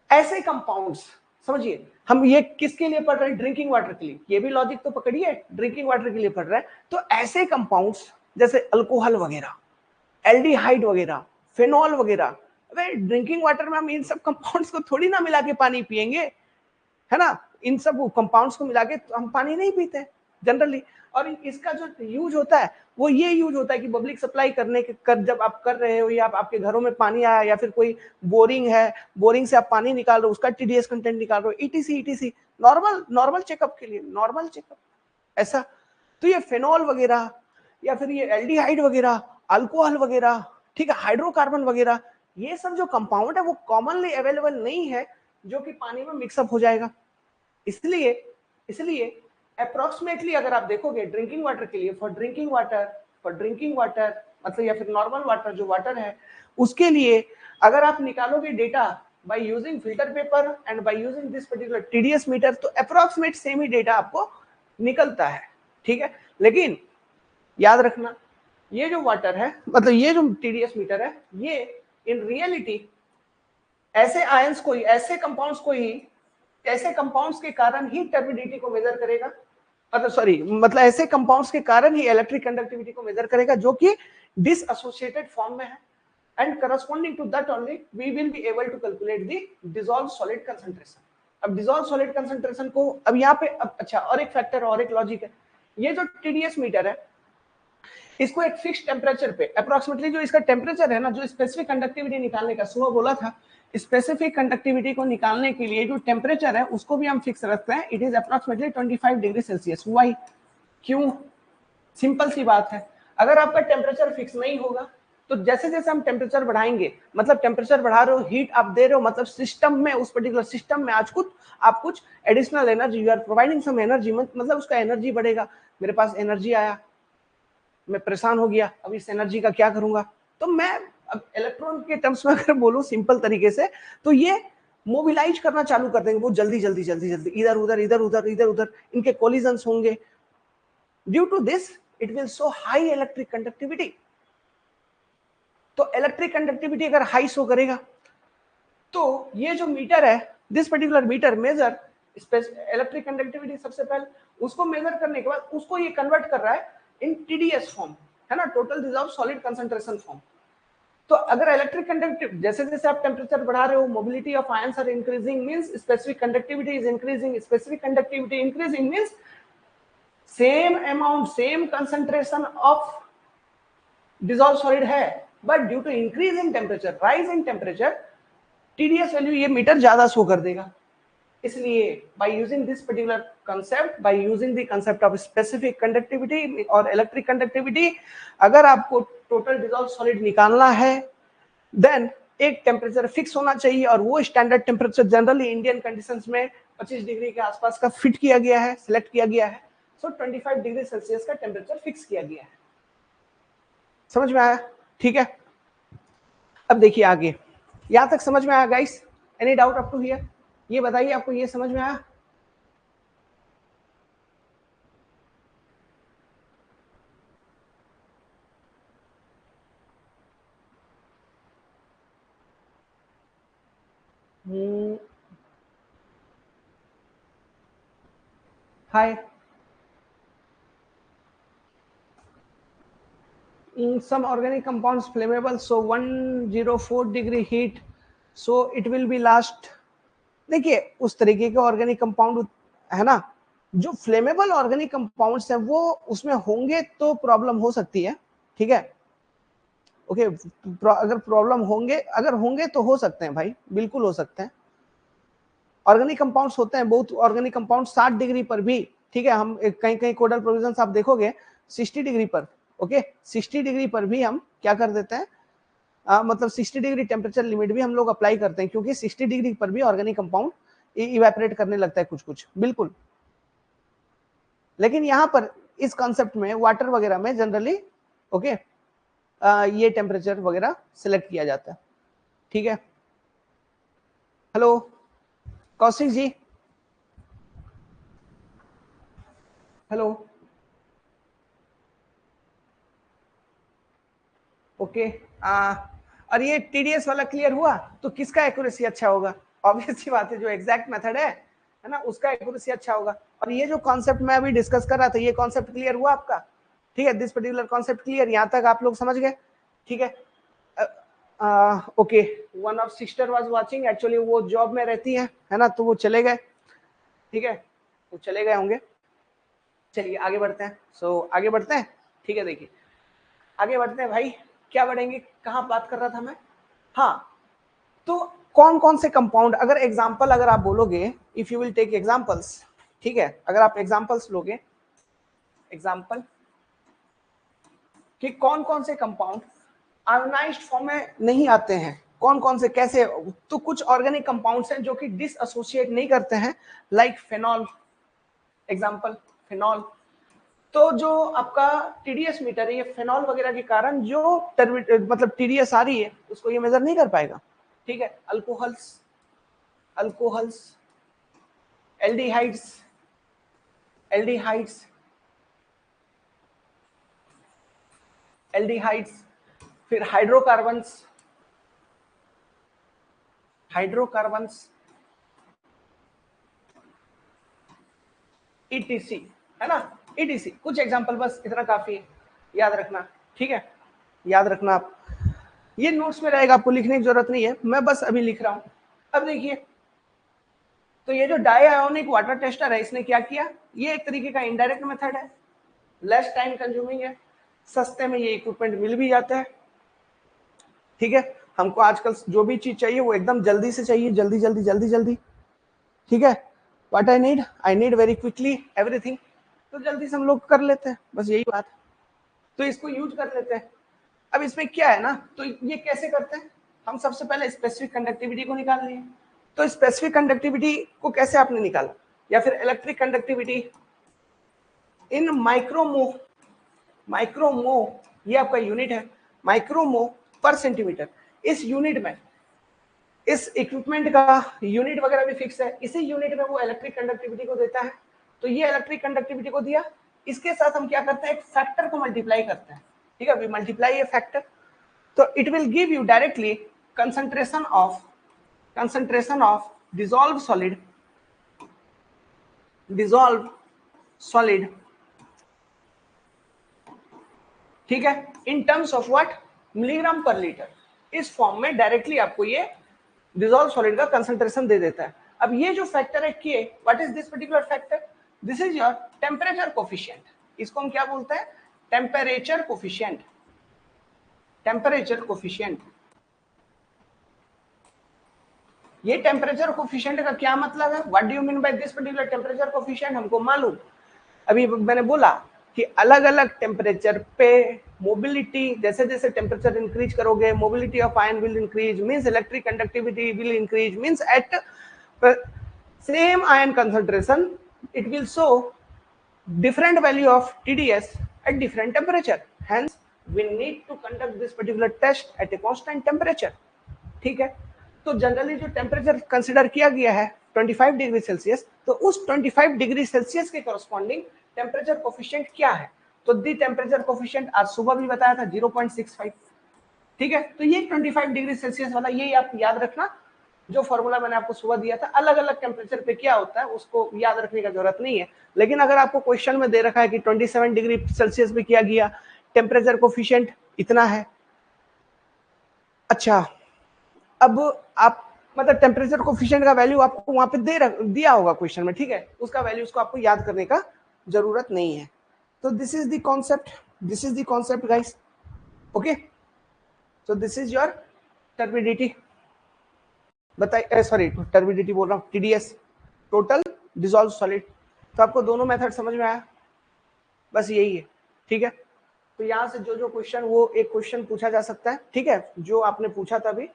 ऐसे कंपाउंड्स, समझिए, हम ये किसके लिए पढ़ रहे हैं? ड्रिंकिंग वाटर के लिए। ये भी लॉजिक तो पकड़िए, ड्रिंकिंग वाटर के लिए पढ़ रहे हैं। तो ऐसे कंपाउंड्स जैसे अल्कोहल वगैरह, एल्डिहाइड वगैरह, फेनॉल वगैरह, अबे ड्रिंकिंग वाटर में हम इन सब कंपाउंड्स को थोड़ी ना मिला के पानी पिएंगे, है ना। इन सब कंपाउंड्स को मिला के तो हम पानी नहीं पीते जनरली। और इसका जो यूज होता है वो ये यूज होता है कि पब्लिक सप्लाई करने के जब आप कर रहे हो, या आपके घरों में पानी आया, या फिर कोई बोरिंग है, बोरिंग से आप पानी निकाल रहे हो, उसका टीडीएस कंटेंट निकाल रहे हो, ईटीसी नॉर्मल चेकअप के लिए, नॉर्मल चेकअप ऐसा। तो ये फेनॉल वगैरह, या फिर ये एल्डिहाइड वगैरह, अल्कोहल वगैरह, ठीक है, हाइड्रोकार्बन वगैरह, ये सब जो कंपाउंड है वो कॉमनली अवेलेबल नहीं है जो कि पानी में मिक्सअप हो जाएगा। इसलिए अप्रोक्सीमेटली अगर आप देखोगे ड्रिंकिंग वाटर के लिए, फॉर ड्रिंकिंग वाटर मतलब, या फिर नॉर्मल वाटर जो वाटर है उसके लिए, अगर आप निकालोगे data by using filter paper and by using this particular TDS meter, तो अप्रोक्सीमेट सेम ही डेटा आपको निकलता है, ठीक है। लेकिन याद रखना, ये जो वाटर है, मतलब ये जो टीडीएस मीटर है, ये इन रियलिटी ऐसे आयंस को ही, ऐसे कंपाउंड्स को ही, ऐसे कंपाउंड्स के कारण ही टर्बिडिटी को मेजर करेगा, मतलब ऐसे कंपाउंड्स के कारण ही इलेक्ट्रिक कंडक्टिविटी को मेजर करेगा जो कि डिसएसोसिएटेड फॉर्म में है। And corresponding to that only we will be able to calculate the dissolve solid concentration. अब डिसॉल्व सॉलिड कंसंट्रेशन को, अब यहाँ पे, अब अच्छा, और एक फैक्टर और एक लॉजिक है, ये जो टीडीएस मीटर है इसको एक फिक्स टेम्परेचर पे, अप्रोक्सीमेटली जो इसका टेम्परेचर है ना, जो स्पेसिफिक कंडक्टिविटी निकालने का, सुबह बोला था, स्पेसिफिक कंडक्टिविटी को निकालने के लिए जो टेम्परेचर है उसको भी हम फिक्स रखते हैं, it is approximately 25 degree celsius. Why? क्यों? सिंपल सी बात है, अगर आपका टेम्परेचर फिक्स नहीं होगा तो जैसे जैसे हम टेम्परेचर बढ़ाएंगे, मतलब टेम्परेचर बढ़ा रहे हो, हीट आप दे रहे हो, मतलब सिस्टम में, उस पर्टिकुलर सिस्टम में आज आप कुछ additional energy, you are providing some energy, मतलब उसका एनर्जी बढ़ेगा। मेरे पास एनर्जी आया, मैं परेशान हो गया, अब इस एनर्जी का क्या करूंगा? तो मैं अब इलेक्ट्रॉन के टर्म्स में अगर बोलूं सिंपल तरीके से, तो ये मोबिलाइज करना चालू कर देंगे, वो जल्दी इधर उधर इनके कोलिजन्स होंगे। Due to this it will show high electric conductivity. तो इलेक्ट्रिक कंडक्टिविटी अगर हाई शो करेगा तो ये जो मीटर है, this particular meter measure electric conductivity, सबसे पहले उसको मेजर करने के बाद उसको ये कन्वर्ट कर रहा है इन टीडीएस फॉर्म, है ना, total dissolve solid concentration form. तो अगर इलेक्ट्रिक कंडक्टिविटी, जैसे जैसे आप टेम्परेचर बढ़ा रहे हो, mobility of ions are increasing, means specific conductivity is increasing, specific conductivity increasing means same amount, same concentration of dissolve solid है, but due to increase in temperature, rise in temperature, TDS value ये meter ज्यादा show कर देगा। इसलिए by using this particular concept, by using the concept of specific conductivity और electric conductivity, अगर आपको total dissolve solid निकालना है देन एक टेम्परेचर फिक्स होना चाहिए, और वो standard temperature generally Indian conditions में 25 डिग्री के आसपास का फिट किया गया है, सिलेक्ट किया गया है। सो 25 डिग्री सेल्सियस का टेम्परेचर फिक्स किया गया है। समझ में आया? ठीक है, अब देखिए आगे, यहां तक समझ में आया guys? Any doubt up to here? ये बताइए आपको ये समझ में आया? हाय, some organic compounds flammable, so 104 degree heat, so it will be last। देखिए उस तरीके के ऑर्गेनिक कंपाउंड है ना, जो फ्लेमेबल ऑर्गेनिक कंपाउंड्स हैं वो उसमें होंगे तो प्रॉब्लम हो सकती है। ठीक है, ओके, अगर प्रॉब्लम होंगे, अगर होंगे तो हो सकते हैं भाई, बिल्कुल हो सकते हैं। ऑर्गेनिक कंपाउंड्स होते हैं बहुत, ऑर्गेनिक कंपाउंड 60 डिग्री पर भी, ठीक है, हम कहीं कहीं कोडल प्रोविजंस आप देखोगे 60 डिग्री पर, ओके, 60 डिग्री पर भी हम क्या कर देते हैं, मतलब 60 डिग्री टेम्परेचर लिमिट भी हम लोग अप्लाई करते हैं, क्योंकि 60 डिग्री पर भी ऑर्गेनिक कंपाउंड इवेपोरेट करने लगता है कुछ कुछ, बिल्कुल। लेकिन यहाँ पर इस कॉन्सेप्ट में वाटर वगैरह में जनरली ओके ये टेम्परेचर वगैरह सिलेक्ट किया जाता है। ठीक है, hello Kaushik ji, hello, okay. और ये टीडीएस वाला क्लियर हुआ तो किसका एक्यूरेसी अच्छा होगा? ऑब्वियस सी बात है, जो एग्जैक्ट मेथड है ना, उसका एक्यूरेसी अच्छा होगा। और ये जो कॉन्सेप्ट मैं अभी डिस्कस कर रहा था, ये कॉन्सेप्ट क्लियर हुआ आपका? ठीक है, दिस पर्टिकुलर कॉन्सेप्ट क्लियर, यहाँ तक आप लोग समझ गए? ठीक है, okay, one of sister was watching, actually वो जॉब में रहती है ना, तो वो चले गए। ठीक है, वो चले गए होंगे। चलिए आगे बढ़ते हैं। आगे बढ़ते हैं। ठीक है, देखिए आगे बढ़ते हैं भाई, क्या बढ़ेंगे, कहाँ बात कर रहा था मैं? हाँ, तो कौन कौन से कंपाउंड, अगर एग्जांपल अगर आप बोलोगे, if you will take examples, ठीक है, अगर आप एग्जांपल्स लोगे, एग्जांपल कि कौन कौन से कंपाउंड आयोनाइज्ड फॉर्म में नहीं आते हैं, कौन कौन से कैसे, तो कुछ ऑर्गेनिक कंपाउंड्स हैं जो कि डिसएसोसिएट नहीं करते हैं, लाइक फेनॉल, एग्जांपल फेनॉल। तो जो आपका टीडीएस मीटर है, ये फेनॉल वगैरह के कारण जो मतलब टीडीएस आ रही है उसको ये मेजर नहीं कर पाएगा। ठीक है, alcohols, alcohols, aldehydes, aldehydes, aldehydes, फिर हाइड्रोकार्बन्स, हाइड्रोकार्बन्स, ईटीसी, है ना, ईटीसी, कुछ एग्जांपल, बस इतना काफी है, याद रखना। ठीक है, याद रखना आप, ये नोट्स में रहेगा, आपको लिखने की जरूरत नहीं है, मैं बस अभी लिख रहा हूं। अब देखिए, तो ये जो डाई आयोनिक वाटर टेस्टर है, इसने क्या किया, ये एक तरीके का इनडायरेक्ट मेथड है, लेस टाइम कंज्यूमिंग है, सस्ते में ये इक्विपमेंट मिल भी जाता है। ठीक है, हमको आजकल जो भी चीज चाहिए वो एकदम जल्दी से चाहिए, जल्दी जल्दी जल्दी जल्दी। ठीक है, what I need very quickly everything, तो जल्दी से हम लोग कर लेते हैं, बस यही बात है, तो इसको यूज कर लेते हैं। अब इसमें क्या है ना, तो ये कैसे करते हैं, हम सबसे पहले स्पेसिफिक कंडक्टिविटी को निकाल लिए। तो स्पेसिफिक कंडक्टिविटी को कैसे आपने निकाला, या फिर इलेक्ट्रिक कंडक्टिविटी इन माइक्रोमो, माइक्रोमो ये आपका यूनिट है, माइक्रोमो पर सेंटीमीटर। इस यूनिट में, इस इक्विपमेंट का यूनिट वगैरह भी फिक्स है, इसी यूनिट में वो इलेक्ट्रिक कंडक्टिविटी को देता है। तो ये इलेक्ट्रिक कंडक्टिविटी को दिया, इसके साथ हम क्या करते हैं, एक फैक्टर को मल्टीप्लाई करते हैं। ठीक है, वी मल्टीप्लाई ए फैक्टर, तो it will give you directly concentration of dissolve solid, dissolve solid, ठीक है, इन terms of what, milligram per litre. इस फॉर्म में डायरेक्टली आपको ये डिसॉल्व सॉलिड का कंसंट्रेशन दे देता है। अब ये जो फैक्टर है के, what is this particular factor, this is your temperature coefficient. इसको हम क्या बोलते हैं, टेम्परेचर कोफिशिएंट, टेम्परेचर कोफिशिएंट। ये टेम्परेचर कोफिशिएंट का क्या मतलब है, what do you mean by this particular temperature coefficient, हमको मालूम, अभी मैंने बोला कि अलग अलग टेम्परेचर पे मोबिलिटी, जैसे जैसे टेम्परेचर इंक्रीज करोगे, mobility of ion will increase, means electric conductivity will increase, means at same ion concentration, it will show different value of TDS at different temperature. Hence we need to conduct this particular test at a constant temperature. ठीक है, तो generally जो temperature consider किया गया है 25 degree Celsius, तो उस 25 degree Celsius के कॉरस्पॉन्डिंग टेम्परेचर कोफिशिएंट क्या है? तो दी टेम्परेचर कोफिशिएंट आज सुबह भी बताया था 0.65. ठीक है, तो ये 25 डिग्री सेल्सियस वाला, ये आप याद रखना, जो फॉर्मूला मैंने आपको सुबह दिया था, अलग अलग टेम्परेचर पे क्या होता है उसको याद रखने का जरूरत नहीं है. लेकिन अगर आपको क्वेश्चन में दे रखा है कि 27 डिग्री सेल्सियस पे किया गया, टेम्परेचर कोफिशिएंट इतना है, अच्छा अब आप मतलब टेम्परेचर कोफिशिएंट का वैल्यू आपको वहां पे दिया होगा क्वेश्चन में, ठीक है, उसका वैल्यू उसको आपको याद करने का जरूरत नहीं है. तो this is the concept guys. Okay, so this is your turbidity, बताइए, सॉरी टर्बिडिटी बोल रहा हूँ, टीडीएस, टोटल डिसॉल्व सॉलिड. तो आपको दोनों मेथड समझ में आया, बस यही है. ठीक है, तो यहाँ से जो जो क्वेश्चन, वो एक क्वेश्चन पूछा जा सकता है, ठीक है, जो आपने पूछा था अभी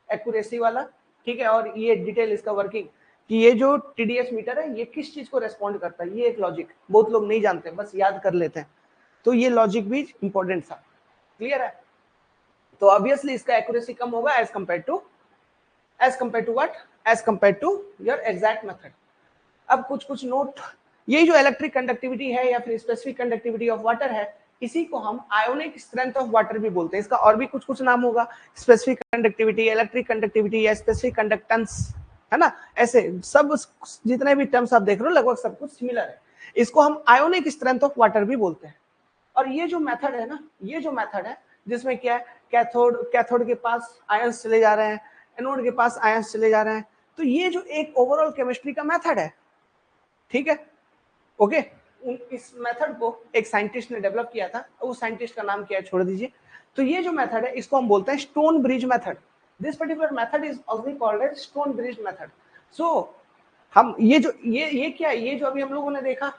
एक्यूरेसी वाला, ठीक है, और ये डिटेल इसका वर्किंग कि ये जो टीडीएस मीटर है ये किस चीज को रेस्पॉन्ड करता है, ये एक लॉजिक बहुत लोग नहीं जानते, बस याद कर लेते हैं, तो ये लॉजिक भी इंपॉर्टेंट था. क्लियर है? तो ऑब्वियसली इसका एक्यूरेसी कम होगा as compare to what, as compare to your exact method. अब कुछ नोट, ये जो इलेक्ट्रिक कंडक्टिविटी है या फिर स्पेसिफिक कंडक्टिविटी ऑफ वाटर है, इसी को हम आयोनिक स्ट्रेंथ ऑफ वाटर भी बोलते हैं. इसका और भी कुछ नाम होगा, स्पेसिफिक कंडक्टिविटी, इलेक्ट्रिक कंडक्टिविटी या स्पेसिफिक कंडक्टेंस, है ना, ऐसे सब जितने भी टर्म्स आप देख रहे हो लगभग सब कुछ सिमिलर है. इसको हम आयोनिक स्ट्रेंथ ऑफ वाटर भी बोलते हैं. और ये जो मेथड है ना, ये जो मेथड है जिसमें क्या है, कैथोड के पास आयंस चले जा रहे हैं, एनोड के पास आयंस चले जा रहे हैं, तो ये जो एक ओवरऑल केमिस्ट्री का मेथड है. ठीक है, ओके. इस मेथड को एक साइंटिस्ट ने डेवलप किया था, उस साइंटिस्ट का नाम क्या है छोड़ दीजिए. तो ये जो मेथड है इसको हम बोलते हैं stone bridge method. This particular method is also called as stone bridge method. So हम ये क्या है, ये जो अभी हम लोगों ने देखा,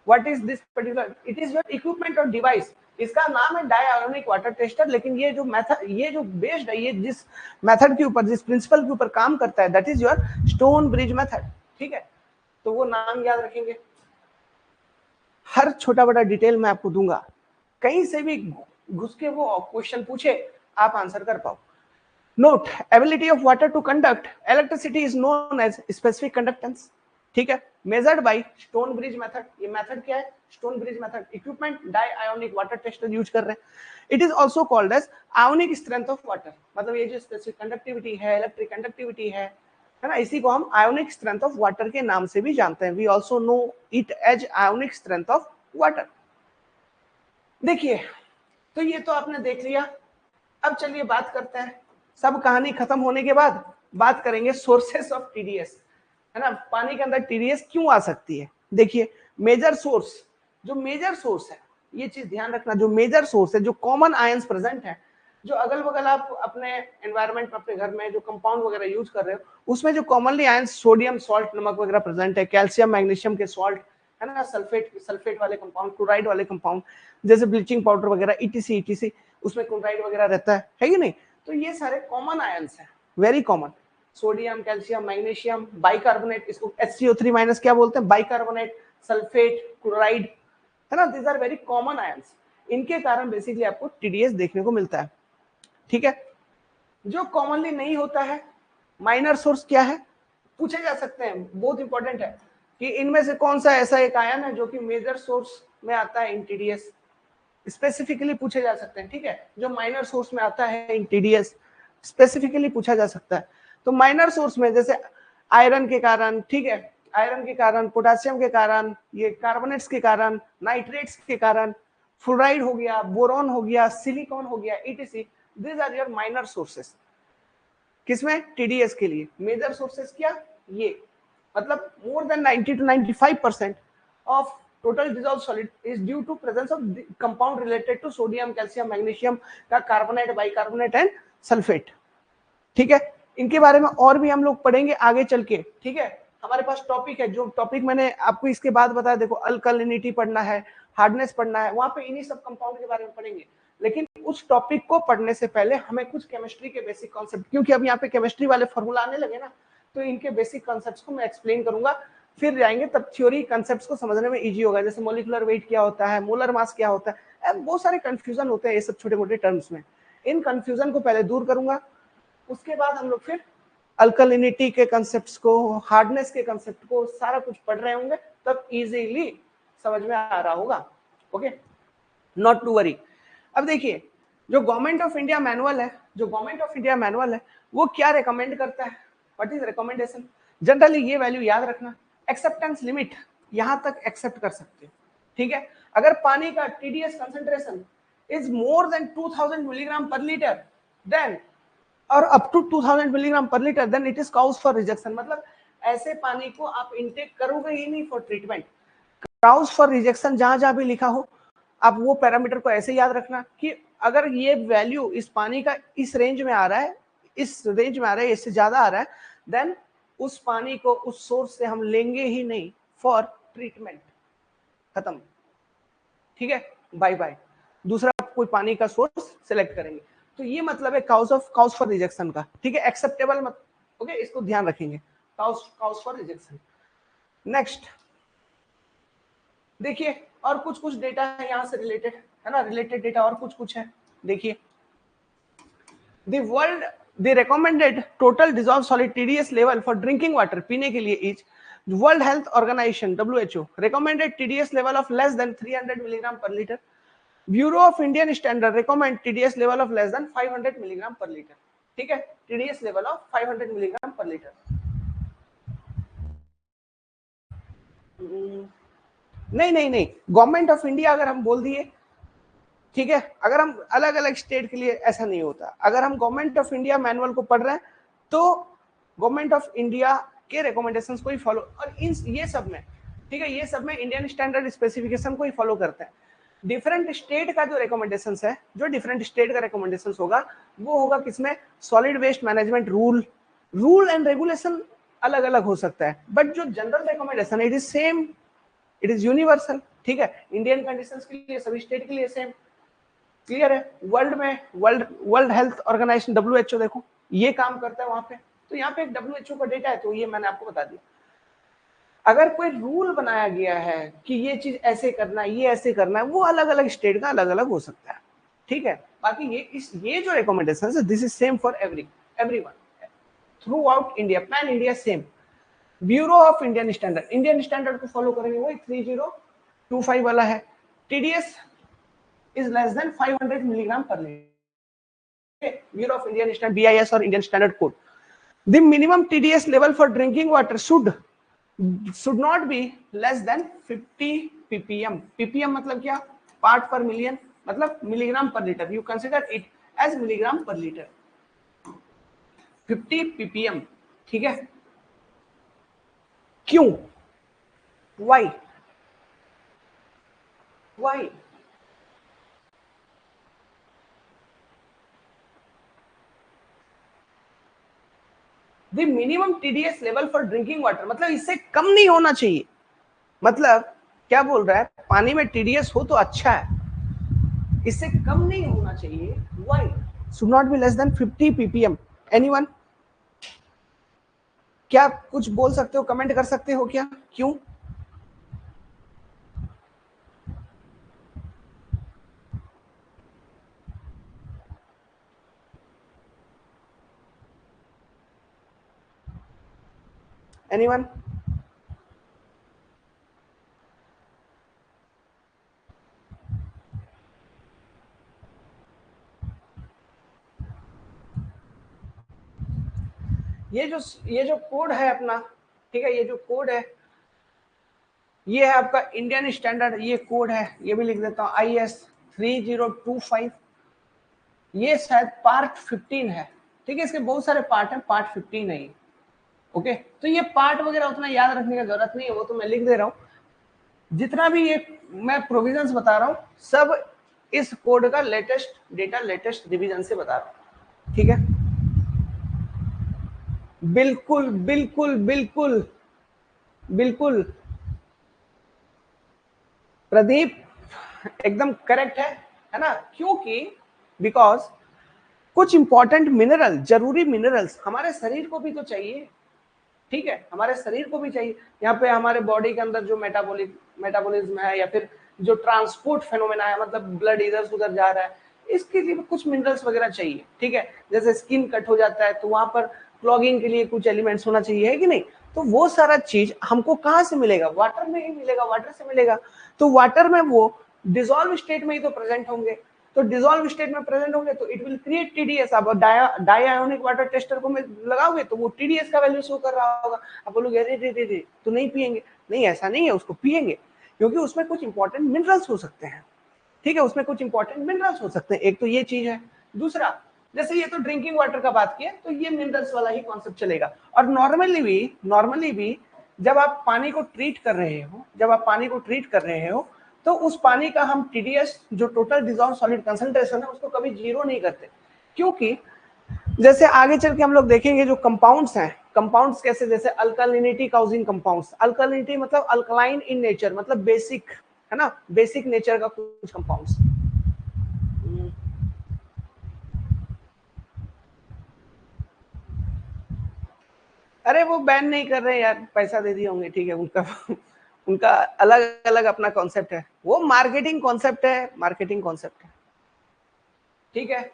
what is this particular, it is your equipment और डिवाइस. इसका नाम है डायआयोनिक वाटर टेस्टर, लेकिन ये जो मेथड, ये जो बेस्ड है, ये जिस मेथड के ऊपर, जिस प्रिंसिपल के ऊपर काम करता है, that is your stone bridge method. ठीक है, तो वो नाम याद रखेंगे. हर छोटा बड़ा डिटेल मैं आपको दूंगा, कहीं से भी घुस के वो क्वेश्चन पूछे आप आंसर कर पाओ. Note, ability of water to conduct electricity is known as specific conductance. ठीक है, measured by stone bridge method. ये मेथड क्या है, stone bridge method. Equipment di ionic water tester use कर रहे हैं. It is also called as ionic strength of water. मतलब ये जो स्पेसिफिक कंडक्टिविटी है, इलेक्ट्रिक कंडक्टिविटी है ना, इसी को हम आयोनिक स्ट्रेंथ ऑफ वाटर के नाम से भी जानते हैं. We also know it as ionic strength of water. देखिए, तो ये तो आपने देख लिया. अब चलिए बात करते हैं, सब कहानी खत्म होने के बाद बात करेंगे सोर्सेस ऑफ टीडीएस, है ना, पानी के अंदर टीडीएस क्यों आ सकती है. देखिए, मेजर सोर्स, जो मेजर सोर्स है, ये चीज ध्यान रखना, जो मेजर सोर्स है, जो कॉमन आयंस प्रेजेंट है, जो अगल बगल आप अपने एनवायरनमेंट में, अपने घर में जो कंपाउंड वगैरह यूज कर रहे हो, उसमें जो कॉमनली आयंस, सोडियम सॉल्ट, नमक वगैरह प्रेजेंट है, कैल्शियम मैग्नीशियम के सॉल्ट, है ना, सल्फेट वाले कंपाउंड, क्लोराइड वाले कंपाउंड, जैसे ब्लीचिंग पाउडर वगैरह, ईटीसी, उसमें क्लोराइड वगैरह रहता है कि नहीं. तो ये सारे कॉमन आयंस हैं, very common. Sodium, calcium, magnesium, bicarbonate, इसको HCO3- क्या बोलते हैं, बाइकार्बोनेट, सल्फेट, क्लोराइड, है ना, these are very common ions. इनके कारण बेसिकली आपको टीडीएस देखने को मिलता है. ठीक है, जो कॉमनली नहीं होता है, माइनर सोर्स क्या है, पूछे जा सकते हैं, बहुत इंपॉर्टेंट है कि इनमें से कौन सा ऐसा एक आयन है जो कि मेजर सोर्स में आता है इन टीडीएस, स्पेसिफिकली पूछे जा सकते हैं. ठीक है, जो माइनर सोर्स में आता है इन टीडीएस, स्पेसिफिकली पूछा जा सकता है. तो माइनर सोर्स में जैसे आयरन के कारण, ठीक है, आयरन के कारण, पोटेशियम के कारण, ये कार्बोनेट्स के कारण, नाइट्रेट्स के कारण, फ्लोराइड हो गया, बोरॉन हो गया, सिलिकॉन हो गया, ETC, these are your minor sources. किसमें, टीडीएस के लिए. मेजर सोर्सेस क्या, ये मतलब more than 90 to 95% of total dissolve solid is due to presence of compound related to sodium, calcium, magnesium का कार्बोनेट, बाइकार्बोनेट एंड सल्फेट. ठीक है, इनके बारे में और भी हम लोग पढ़ेंगे आगे चल के. ठीक है, हमारे पास टॉपिक है, जो टॉपिक मैंने आपको इसके बाद बताया, देखो अल्कलिनिटी पढ़ना है, हार्डनेस पढ़ना है, वहां पे इन्हीं सब कंपाउंड के बारे में पढ़ेंगे. लेकिन उस टॉपिक को पढ़ने से पहले हमें कुछ केमिस्ट्री के बेसिक कॉन्सेप्ट, क्योंकि अब यहाँ पे केमिस्ट्री वाले फॉर्मूला आने लगे ना, तो इनके बेसिक कॉन्सेप्ट्स को मैं एक्सप्लेन करूंगा, फिर जाएंगे तब थ्योरी कॉन्सेप्ट्स को समझने में इजी होगा, जैसे मोलिकुलर वेट क्या होता है, मोलर मास क्या होता है, बहुत सारे कंफ्यूजन होते हैं ये सब छोटे मोटे टर्म्स में। इन कंफ्यूजन को पहले दूर करूंगा, उसके बाद हम लोग फिर अल्कलिनिटी के कंसेप्ट्स को, हार्डनेस के कंसेप्ट को, सारा कुछ पढ़ रहे होंगे, तब इजीली समझ में आ रहा होगा। Okay, not to worry. अब देखिए, जो गवर्नमेंट ऑफ इंडिया मैनुअल है, जो गवर्नमेंट ऑफ इंडिया मैनुअल है, वो क्या रिकमेंड करता है, व्हाट इज रिकमेंडेशन। जनरली ये वैल्यू याद रखना, एक्सेप्टेंस लिमिट यहां तक एक्सेप्ट कर सकते हो, ठीक है। अगर पानी का TDS concentration is more than 2000 milligram per litre then, और up to 2000 milligram per litre, then it is cause for rejection. मतलब ऐसे पानी को आप इनटेक करोगे ही नहीं for treatment. Cause for rejection जहां जहां भी लिखा हो, आप वो पैरामीटर को ऐसे याद रखना कि अगर ये वैल्यू इस पानी का इस रेंज में आ रहा है, इस रेंज में आ रहा है, इससे ज्यादा आ रहा है, देन उस पानी को उस सोर्स से हम लेंगे ही नहीं फॉर ट्रीटमेंट, खत्म, ठीक है, बाय बाय, दूसरा कोई पानी का सोर्स सिलेक्ट करेंगे। तो ये मतलब है काउज फॉर रिजेक्शन का, ठीक है, एक्सेप्टेबल मत, ओके, इसको ध्यान रखेंगे, काउज फॉर रिजेक्शन। नेक्स्ट देखिए, और कुछ कुछ डेटा है यहाँ से रिलेटेड, है ना, रिलेटेड डेटा और कुछ कुछ है। देखिए, the recommended total dissolved solid TDS level for drinking water, पीने के लिए is, world health organization WHO recommended TDS level of less than 300 milligram per liter. Bureau of Indian standard recommend TDS level of less than 500 milligram per liter, ठीक है, TDS level of 500 milligram per liter। नहीं नहीं नहीं, government of India अगर हम बोल दिए, ठीक है, अगर हम अलग अलग स्टेट के लिए ऐसा नहीं होता, अगर हम गवर्नमेंट ऑफ इंडिया मैनुअल को पढ़ रहे हैं तो गवर्नमेंट ऑफ इंडिया के रिकमेंडेशंस को ही फॉलो, और इन ये सब में, ठीक है, ये सब में इंडियन स्टैंडर्ड स्पेसिफिकेशन को ही फॉलो करते हैं। डिफरेंट स्टेट का जो रिकमेंडेशंस है, जो डिफरेंट स्टेट का रिकमेंडेशंस होगा, वो होगा किसमें, solid waste management rule and regulation अलग अलग हो सकता है, बट जो general recommendation it is same, it is universal, ठीक है, इंडियन कंडीशंस के लिए सभी स्टेट के लिए सेम, क्लियर है। वर्ल्ड में वर्ल्ड हेल्थ ऑर्गेनाइजेशन WHO देखो ये काम करता है वहां पे, तो यहाँ पे एक WHO का डेटा है, तो ये मैंने आपको बता दिया। अगर कोई रूल बनाया गया है कि ये चीज ऐसे करना है, ये ऐसे करना है, वो अलग अलग स्टेट का अलग अलग हो सकता है, ठीक है। बाकी ये जो रिकमेंडेशन है, this is same for everyone through out India, pan India same. Bureau of Indian standard को फॉलो करेंगे, वही 3025 वाला है। TDS is less than 500 milligram per liter, Bureau of Indian Standard, BIS or Indian Standard Code. The minimum TDS level for drinking water should not be less than 50 ppm. ppm मतलब क्या, part पर million, मतलब milligram per litre, you consider it as milligram per litre, 50 ppm, ठीक है। क्यों, why the minimum TDS level for drinking water, मतलब इससे कम नहीं होना चाहिए। मतलब क्या बोल रहा है, पानी में TDS हो तो अच्छा है, इससे कम नहीं होना चाहिए। Why should not be less than 50 ppm? Anyone, क्या कुछ बोल सकते हो, कमेंट कर सकते हो क्या, क्यों? एनीवन? ये जो कोड है अपना, ठीक है, ये जो कोड है, ये है आपका इंडियन स्टैंडर्ड, ये कोड है, ये भी लिख देता हूं, IS 3025, ये शायद पार्ट 15 है, ठीक है, इसके बहुत सारे पार्ट हैं, पार्ट 15 है ये, ओके। तो ये पार्ट वगैरह उतना याद रखने की जरूरत नहीं है, वो तो मैं लिख दे रहा हूं। जितना भी ये मैं प्रोविजंस बता रहा हूं, सब इस कोड का लेटेस्ट डेटा, लेटेस्ट रिवीजन से बता रहा हूं, ठीक है। बिल्कुल बिल्कुल बिल्कुल बिल्कुल प्रदीप, एकदम करेक्ट है ना, क्योंकि बिकॉज कुछ इंपॉर्टेंट मिनरल, जरूरी मिनरल्स हमारे शरीर को भी तो चाहिए, ठीक है, हमारे शरीर को भी चाहिए। यहाँ पे हमारे बॉडी के अंदर जो मेटाबॉलिज्म है या फिर जो ट्रांसपोर्ट फेनोमेना है, मतलब ब्लड इधर से उधर जा रहा है, इसके लिए कुछ मिनरल्स वगैरह चाहिए। ठीक है, जैसे स्किन कट हो जाता है तो वहां पर क्लॉगिंग के लिए कुछ एलिमेंट्स होना चाहिए, है कि नहीं? तो वो सारा चीज हमको कहाँ से मिलेगा? वाटर में ही मिलेगा, वाटर से मिलेगा। तो वाटर में वो डिजोल्व स्टेट में ही तो प्रेजेंट होंगे। तो डिजोल्व स्टेट में प्रेजेंट होंगे तो इट विल क्रिएट टीडीएस। आप डाई आयोनिक वाटर टेस्टर को में लगाओगे तो वो टीडीएस का वैल्यू शो कर रहा होगा। आप बोलोगे अरे रे रे रे तो नहीं पिएंगे। नहीं, ऐसा नहीं है, उसको पिएंगे, क्योंकि उसमें कुछ इंपॉर्टेंट मिनरल्स हो सकते हैं। ठीक है, उसमें कुछ इंपॉर्टेंट मिनरल्स हो सकते हैं। एक तो ये चीज है। दूसरा, जैसे ये तो ड्रिंकिंग वाटर का बात किया, तो ये मिनरल्स वाला ही कॉन्सेप्ट चलेगा। और नॉर्मली भी जब आप पानी को ट्रीट कर रहे हो, तो उस पानी का हम टीडीएस, जो टोटल डिजॉल्व सॉलिड कंसंट्रेशन है, उसको कभी जीरो नहीं करते। क्योंकि जैसे आगे चल के हम लोग देखेंगे जो कंपाउंड्स हैं, कंपाउंड्स कैसे, जैसे अल्कालिनिटी काउजिंग कंपाउंड्स। अल्कालिनिटी मतलब अल्कलाइन इन नेचर, मतलब बेसिक, है ना, बेसिक नेचर का कुछ कंपाउंड्स। अरे वो बैन नहीं कर रहे यार, पैसा दे दिए होंगे, ठीक है, उनका उनका अलग अलग अपना कॉन्सेप्ट है, वो मार्केटिंग कॉन्सेप्ट है, मार्केटिंग कॉन्सेप्ट है। ठीक है,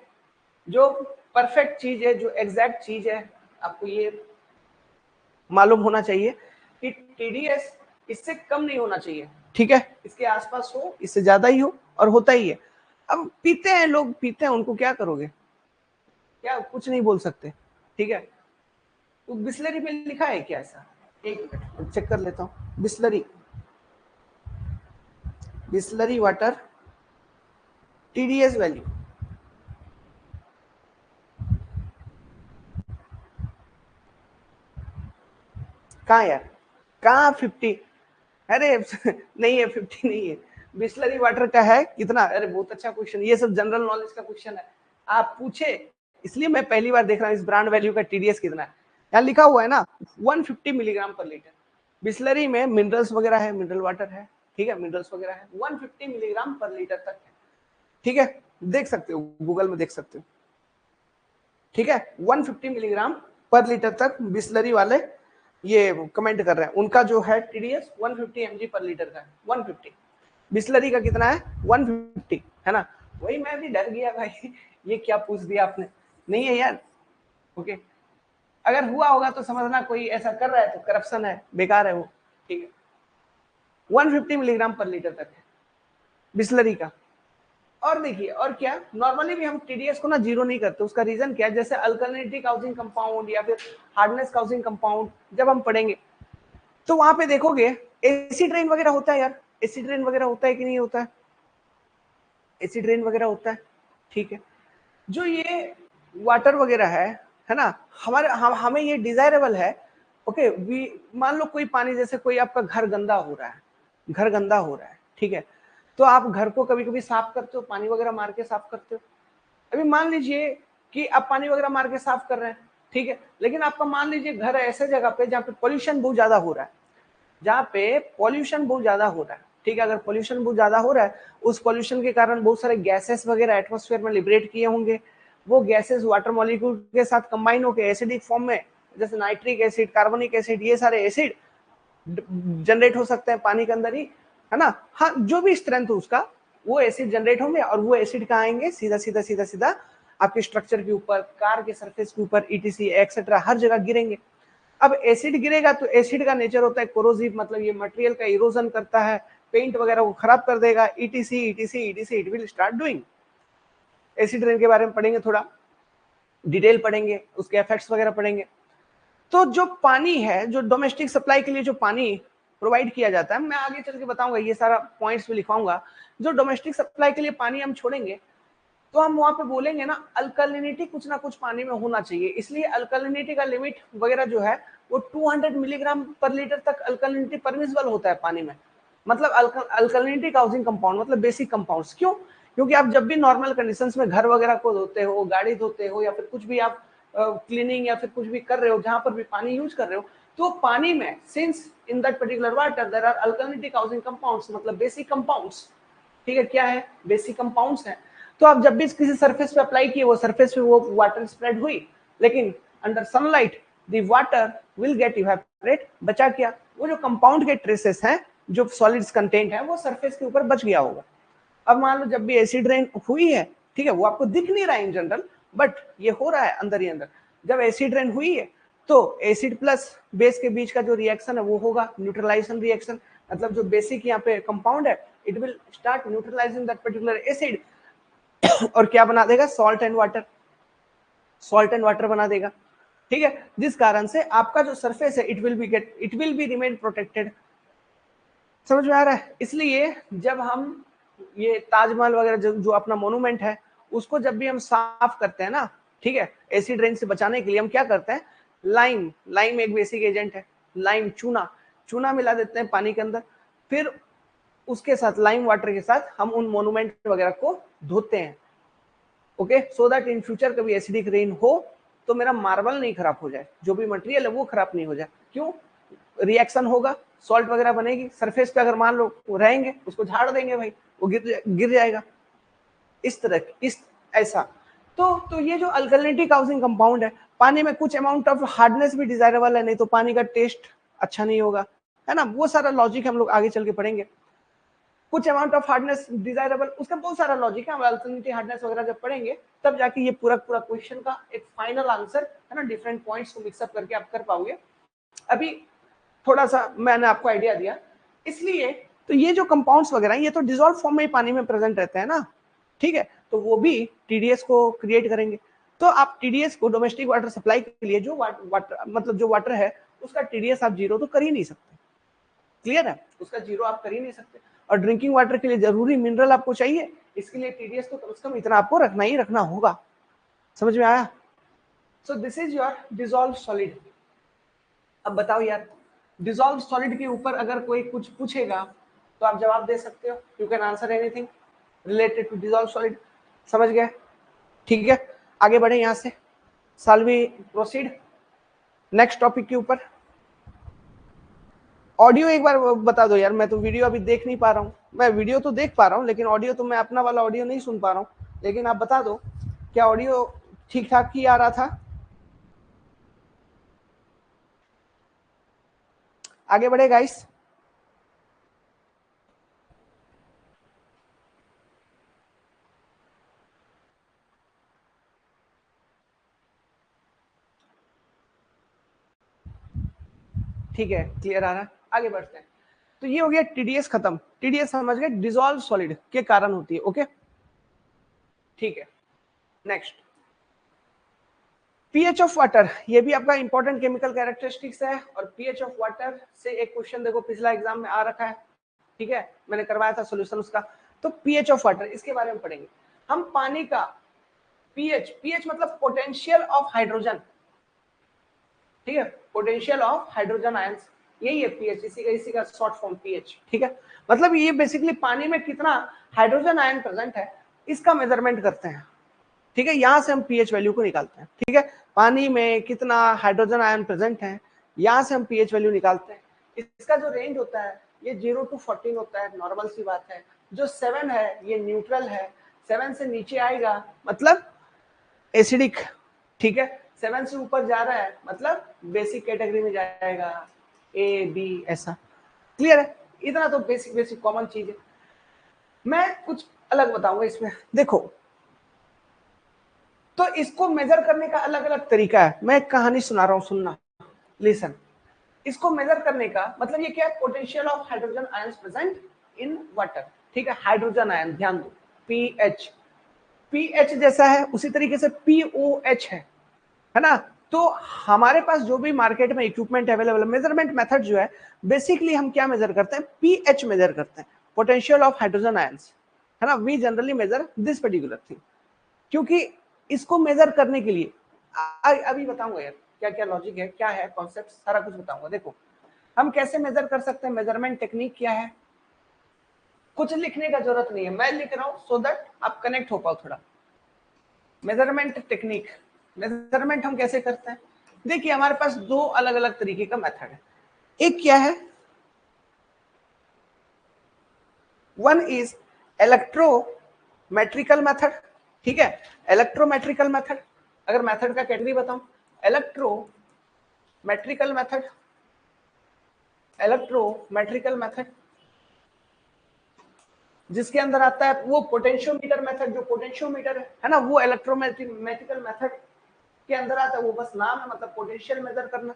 जो परफेक्ट चीज है, जो एग्जैक्ट चीज है, आपको ये मालूम होना चाहिए कि टीडीएस इससे कम नहीं होना चाहिए। ठीक है, इसके आसपास हो, इससे ज्यादा ही हो, और होता ही है। अब पीते हैं लोग, पीते हैं, उनको क्या करोगे? क्या कुछ नहीं बोल सकते। ठीक है, तो बिस्लरी में लिखा है क्या ऐसा? एक मिनट चेक कर लेता हूँ। Bisleri, Bisleri water TDS value कहाँ यार, कहाँ 50? अरे नहीं है, 50 नहीं है। बिस्लरी वाटर का है कितना? अरे बहुत अच्छा क्वेश्चन, ये सब जनरल नॉलेज का क्वेश्चन है, आप पूछे इसलिए मैं पहली बार देख रहा हूँ इस ब्रांड वैल्यू का टीडीएस कितना है। यहाँ लिखा हुआ है ना 150 मिलीग्राम पर लीटर। बिस्लरी में मिनरल्स वगैरह है, मिनरल वाटर है, ठीक है, मिनरल्स वगैरह है, 150 मिलीग्राम पर लीटर तक है। ठीक है, देख सकते हो, गूगल में देख सकते हो। ठीक है, 150 मिलीग्राम पर लीटर तक बिस्लरी वाले ये कमेंट कर रहे हैं, उनका जो है टीडीएस 150 mg पर लीटर का है, 150। बिस्लरी का कितना है? 150, है ना? वही मैं भी डर गया भाई, ये क्या पूछ दिया आपने। नहीं है यार, ओके, अगर हुआ होगा तो समझना कोई ऐसा कर रहा है तो करप्शन है, बेकार है वो। ठीक है, 150 मिलीग्राम पर लीटर तक है बिस्लरी का। और देखिए, और क्या, नॉर्मली भी हम टीडीएस को ना जीरो नहीं करते। उसका रीजन क्या है? जैसे अल्कलिनिटी काउजिंग कंपाउंड या फिर हार्डनेस काउजिंग कंपाउंड जब हम पढ़ेंगे तो वहां पे देखोगे एसिड रेन वगैरह होता है यार। एसिड रेन वगैरह होता है कि नहीं होता है? एसिड रेन वगैरह होता है। ठीक है, जो ये वाटर वगैरह है ना, हमें ये डिजायरेबल है। ओके, मान लो कोई पानी, जैसे कोई आपका घर गंदा हो रहा है, घर गंदा हो रहा है, ठीक है, तो आप घर को कभी कभी साफ करते हो, पानी वगैरह मार के साफ करते हो। अभी मान लीजिए कि आप पानी वगैरह मार के साफ कर रहे हैं, ठीक है, लेकिन आपका मान लीजिए घर है ऐसे जगह पे जहाँ पे पॉल्यूशन बहुत ज्यादा हो रहा है, जहाँ पे पॉल्यूशन बहुत ज्यादा हो रहा है। ठीक है, अगर पॉल्यूशन बहुत ज्यादा हो रहा है, उस पॉल्यूशन के कारण बहुत सारे गैसेस वगैरह एटमॉस्फेयर में लिबरेट किए होंगे। वो गैसेस वाटर मॉलिक्यूल के साथ कंबाइन होकर एसिडिक फॉर्म में, जैसे नाइट्रिक एसिड, कार्बोनिक एसिड, ये सारे एसिड जनरेट हो सकते हैं पानी के अंदर ही, है ना? हाँ, जो भी स्ट्रेंथ हो उसका, वो एसिड जनरेट होंगे, और वो एसिड कहाँ आएंगे? सीधा सीधा सीधा सीधा आपके स्ट्रक्चर के ऊपर, कार के सरफेस के ऊपर, ईटीसी एक्सेट्रा हर जगह गिरेंगे। अब एसिड गिरेगा तो एसिड का नेचर होता है कोरोसिव, मतलब ये मटेरियल का इरोजन करता है, पेंट वगैरह को खराब कर देगा, etc etc etc, it will start doing. Acid rain के बारे में पढ़ेंगे, थोड़ा डिटेल पढ़ेंगे, उसके इफेक्ट्स वगैरह पढ़ेंगे। तो जो पानी है, जो डोमेस्टिक सप्लाई के लिए जो पानी प्रोवाइड किया जाता है, मैं आगे चल के बताऊंगा, ये सारा पॉइंट्स भी लिखवाऊंगा। जो डोमेस्टिक सप्लाई के लिए पानी हम छोड़ेंगे तो हम वहां पे बोलेंगे ना अल्कलिनिटी कुछ ना कुछ पानी में होना चाहिए, इसलिए अल्कलिनिटी का लिमिट वगैरह जो है वो 200 मिलीग्राम पर लीटर तक अल्कलिनिटी परमिसिबल होता है पानी में। मतलब अल्कलिनिटी काउजिंग कंपाउंड मतलब बेसिक कंपाउंड्स। क्यों? क्योंकि आप जब भी नॉर्मल कंडीशंस में घर वगैरह को धोते हो, गाड़ी धोते हो, या फिर कुछ भी आप क्लीनिंग या फिर कुछ भी कर रहे हो, जहां पर भी पानी यूज कर रहे हो, तो पानी में since in that particular water there are alkalinity causing compounds, मतलब बेसिक कंपाउंड्स। ठीक है, क्या है? बेसिक कंपाउंड्स है। तो आप जब भी किसी सरफेस पे अप्लाई किए, वो सरफेस पे वो वाटर स्प्रेड हुई, लेकिन under sunlight the water will get evaporate. बचा क्या, वो जो कंपाउंड के ट्रेसेस हैं जो सॉलिड्स कंटेंट है वो सरफेस के ऊपर बच गया होगा। अब मान लो जब भी एसिड रेन हुई है, ठीक है, वो आपको दिख नहीं रहा है इन जनरल, बट ये हो रहा है अंदर ही अंदर। जब एसिड रेन हुई है तो एसिड प्लस बेस के बीच का जो रिएक्शन है वो होगा न्यूट्रलाइजेशन रिएक्शन, मतलब जो बेसिक यहाँ पे कंपाउंड है it will start neutralising that particular acid और क्या बना देगा, salt and water, salt and water बना देगा, ठीक है। जिस कारण से आपका जो सरफेस है it will be remain protected. समझ में आ रहा है? इसलिए जब हम ये ताजमहल वगैरह जो अपना मोनूमेंट है उसको जब भी हम साफ करते हैं ना, ठीक है, एसिड रेन से बचाने के लिए हम क्या करते हैं, लाइम एक बेसिक एजेंट है, लाइम चूना मिला देते हैं पानी के अंदर, फिर उसके साथ लाइम वाटर के साथ हम उन मोनूमेंट वगैरह को धोते हैं, okay, so that in future कभी एसिडिक रेन हो तो मेरा मार्बल नहीं खराब हो जाए, जो भी मटेरियल है वो खराब नहीं हो जाए। क्यों, रिएक्शन होगा, सॉल्ट वगैरह बनेगी, सरफेस पे अगर मान लो रहेंगे उसको झाड़ देंगे भाई, वो गिर जाएगा, इस तरह इस ऐसा। तो ये जो अल्कलिनिटी काउजिंग कंपाउंड है, पानी में कुछ अमाउंट ऑफ हार्डनेस भी डिजायरेबल है, नहीं तो पानी का टेस्ट अच्छा नहीं होगा, है ना, वो सारा लॉजिक हम लोग आगे चल के पढ़ेंगे। कुछ अमाउंट ऑफ हार्डनेस डिजायरेबल, उसका बहुत सारा लॉजिक है, हम अल्कलिनिटी हार्डनेस वगैरह जब पढ़ेंगे तब जाके ये पूरा क्वेश्चन का एक फाइनल आंसर है ना, डिफरेंट पॉइंट्स को मिक्सअप करके आप कर पाओगे। अभी थोड़ा सा मैंने आपको आइडिया दिया, इसलिए तो ये जो कंपाउंड्स वगैरह ये तो डिसॉल्व फॉर्म में ही पानी में प्रेजेंट रहते हैं ना, ठीक है, तो वो भी टीडीएस को क्रिएट करेंगे। तो आप टीडीएस को डोमेस्टिक वाटर सप्लाई के लिए जो वाटर मतलब जो वाटर है उसका टीडीएस आप जीरो तो कर ही नहीं सकते, क्लियर है, उसका जीरो आप कर ही नहीं सकते। और ड्रिंकिंग वाटर के लिए जरूरी मिनरल आपको चाहिए, इसके लिए टीडीएस तो कम से कम इतना आपको रखना ही रखना होगा। समझ में आया? So this is your dissolve solid. अब बताओ यार, डिसॉल्व सॉलिड के ऊपर अगर कोई कुछ पूछेगा तो आप जवाब दे सकते हो, you can answer anything related to dissolve solid. समझ गए? ठीक है, आगे बढ़े यहां से, shall we proceed next topic के ऊपर। ऑडियो एक बार बता दो यार, मैं तो वीडियो अभी देख नहीं पा रहा हूँ, मैं वीडियो तो देख पा रहा हूँ लेकिन ऑडियो तो मैं अपना वाला ऑडियो नहीं सुन पा रहा हूँ, लेकिन आप बता दो क्या ऑडियो ठीक ठाक ही आ रहा था? आगे बढ़े गाइस। ठीक है, क्लियर आ रहा है, आगे बढ़ते हैं। तो ये हो गया टीडीएस खत्म, टीडीएस समझ गए, डिसॉल्व सॉलिड के कारण होती है, ओके, ठीक है। नेक्स्ट, पीएच ऑफ वाटर, ये भी आपका इंपॉर्टेंट केमिकल कैरेक्टरिस्टिक्स है, और पीएच ऑफ वाटर से एक क्वेश्चन देखो पिछला एग्जाम में आ रखा है, ठीक है, मैंने करवाया था सॉल्यूशन उसका। तो पीएच ऑफ वाटर इसके बारे में पढ़ेंगे हम। पानी का पीएच मतलब पोटेंशियल ऑफ हाइड्रोजन, ठीक है, पोटेंशियल ऑफ हाइड्रोजन आयंस, यही है पीएच, इसी का शॉर्ट फॉर्म पीएच, ठीक है। मतलब ये बेसिकली पानी में कितना हाइड्रोजन आयन प्रेजेंट है इसका मेजरमेंट करते हैं, ठीक है, यहां से हम पीएच वैल्यू को निकालते हैं, ठीक है, पानी में कितना हाइड्रोजन आयन प्रेजेंट है यहां से हम पीएच वैल्यू निकालते हैं। इसका जो रेंज होता है ये 0 to 14 होता है, नॉर्मल सी बात है। जो 7 है ये न्यूट्रल है, 7 से नीचे आएगा मतलब एसिडिक, ठीक है, 7 से ऊपर जा रहा है मतलब बेसिक कैटेगरी में जाएगा, ए बी ऐसा, क्लियर है? इतना तो बेसिक कॉमन चीज है। मैं कुछ अलग बताऊंगा इसमें, देखो, तो इसको मेजर करने का अलग अलग तरीका है। मैं एक कहानी सुना रहा हूं, सुनना, लिसन। इसको मेजर करने का मतलब ये क्या है, potential of hydrogen ions present in water, ठीक है, हाइड्रोजन आयन, ध्यान दो, पीएच जैसा है उसी तरीके से पीओएच है ना। तो हमारे पास जो भी मार्केट में इक्विपमेंट अवेलेबल है, मेजरमेंट मेथड जो है बेसिकली हम क्या मेजर करते हैं, पीएच मेजर करते हैं, पोटेंशियल ऑफ हाइड्रोजन आयंस, है ना। We generally measure this particular thing, क्योंकि इसको मेजर करने के लिए अभी बताऊंगा यार क्या क्या लॉजिक है, क्या है कॉन्सेप्ट, सारा कुछ बताऊंगा। देखो हम कैसे मेजर कर सकते हैं, मेजरमेंट टेक्निक क्या है, कुछ लिखने का जरूरत नहीं है, मैं लिख रहा हूं सो दैट आप कनेक्ट हो पाओ थोड़ा। मेजरमेंट टेक्निक, मेजरमेंट हम कैसे करते हैं, देखिए हमारे पास दो अलग अलग तरीके का मेथड है। एक क्या है, वन इज इलेक्ट्रोमेट्रिकल मेथड, ठीक है, इलेक्ट्रोमेट्रिकल मेथड। अगर मेथड का कैटेगरी बताऊं, इलेक्ट्रो मेट्रिकल मेथड, इलेक्ट्रोमेट्रिकल मेथड, जिसके अंदर आता है वो पोटेंशियोमीटर मेथड, जो पोटेंशियोमीटर है ना, वो इलेक्ट्रोमेट्रिकल मेथड के अंदर आता है। वो बस नाम है, मतलब पोटेंशियल मेजर करना।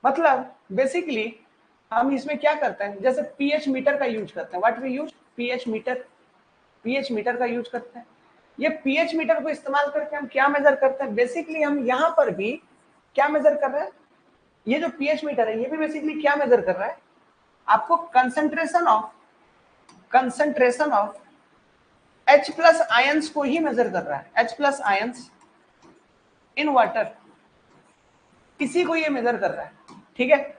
मतलब बेसिकली हम इसमें क्या करते हैं, जैसे पीएच मीटर का यूज करते हैं। What we use? PH meter. PH meter का यूज करते हैं। ये पीएच मीटर को इस्तेमाल करके हम क्या मेजर करते हैं? बेसिकली हम यहाँ पर भी क्या मेजर कर रहे हैं? ये जो पीएच मीटर है ये भी बेसिकली क्या मेजर कर रहा है? आपको concentration of H plus ions को ही मेजर कर रहा है। H plus ions in water, इसी को ये मेजर कर रहा है। ठीक है,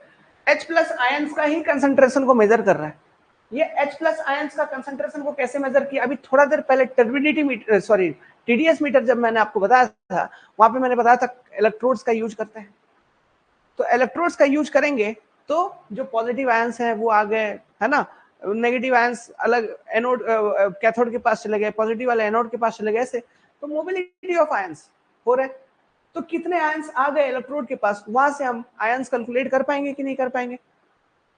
H प्लस आयंस का ही कंसंट्रेशन को मेजर कर रहा है। ये H प्लस आयंस का कंसंट्रेशन को कैसे मेजर किया? अभी थोड़ा देर पहले turbidity meter, sorry TDS meter जब मैंने आपको बताया था, वहां पे मैंने बताया था इलेक्ट्रोड्स का यूज करते हैं। तो इलेक्ट्रोड्स का यूज करेंगे तो जो पॉजिटिव आयंस हैं वो आ गए, है ना, नेगेटिव आयंस अलग एनोड कैथोड के पास चले गए, पॉजिटिव वाले एनोड के पास चले गए, ऐसे तो मोबिलिटी ऑफ आयंस हो रहे। तो कितने आयंस आ गए इलेक्ट्रोड के पास, वहां से हम आयंस कैलकुलेट कर पाएंगे कि नहीं कर पाएंगे?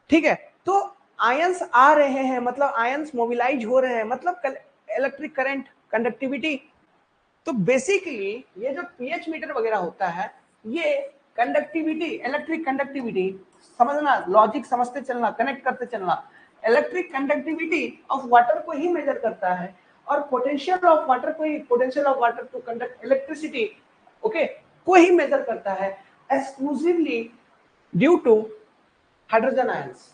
ठीक है, तो आयंस आ रहे हैं मतलब आयंस मोबिलाइज हो रहे हैं, मतलब इलेक्ट्रिक करंट, कंडक्टिविटी। तो बेसिकली ये जो पीएच मीटर वगैरह होता है ये कंडक्टिविटी, इलेक्ट्रिक कंडक्टिविटी, समझना, लॉजिक समझते चलना, कनेक्ट करते चलना, इलेक्ट्रिक कंडक्टिविटी ऑफ वाटर को ही मेजर करता है, और पोटेंशियल ऑफ वाटर को ही, potential of water to conduct electricity, okay, को ही मेजर करता है exclusively due to hydrogen ions.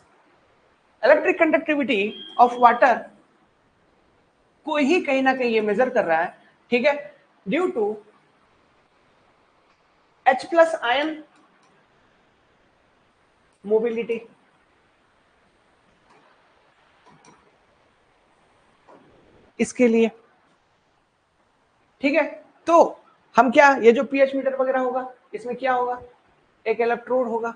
Electric conductivity of water को ही कहीं ना कहीं ये मेजर कर रहा है। ठीक है, due to H plus ion mobility. इसके लिए ठीक है, तो हम क्या, ये जो पीएच मीटर वगैरह होगा इसमें क्या होगा? एक इलेक्ट्रोड होगा।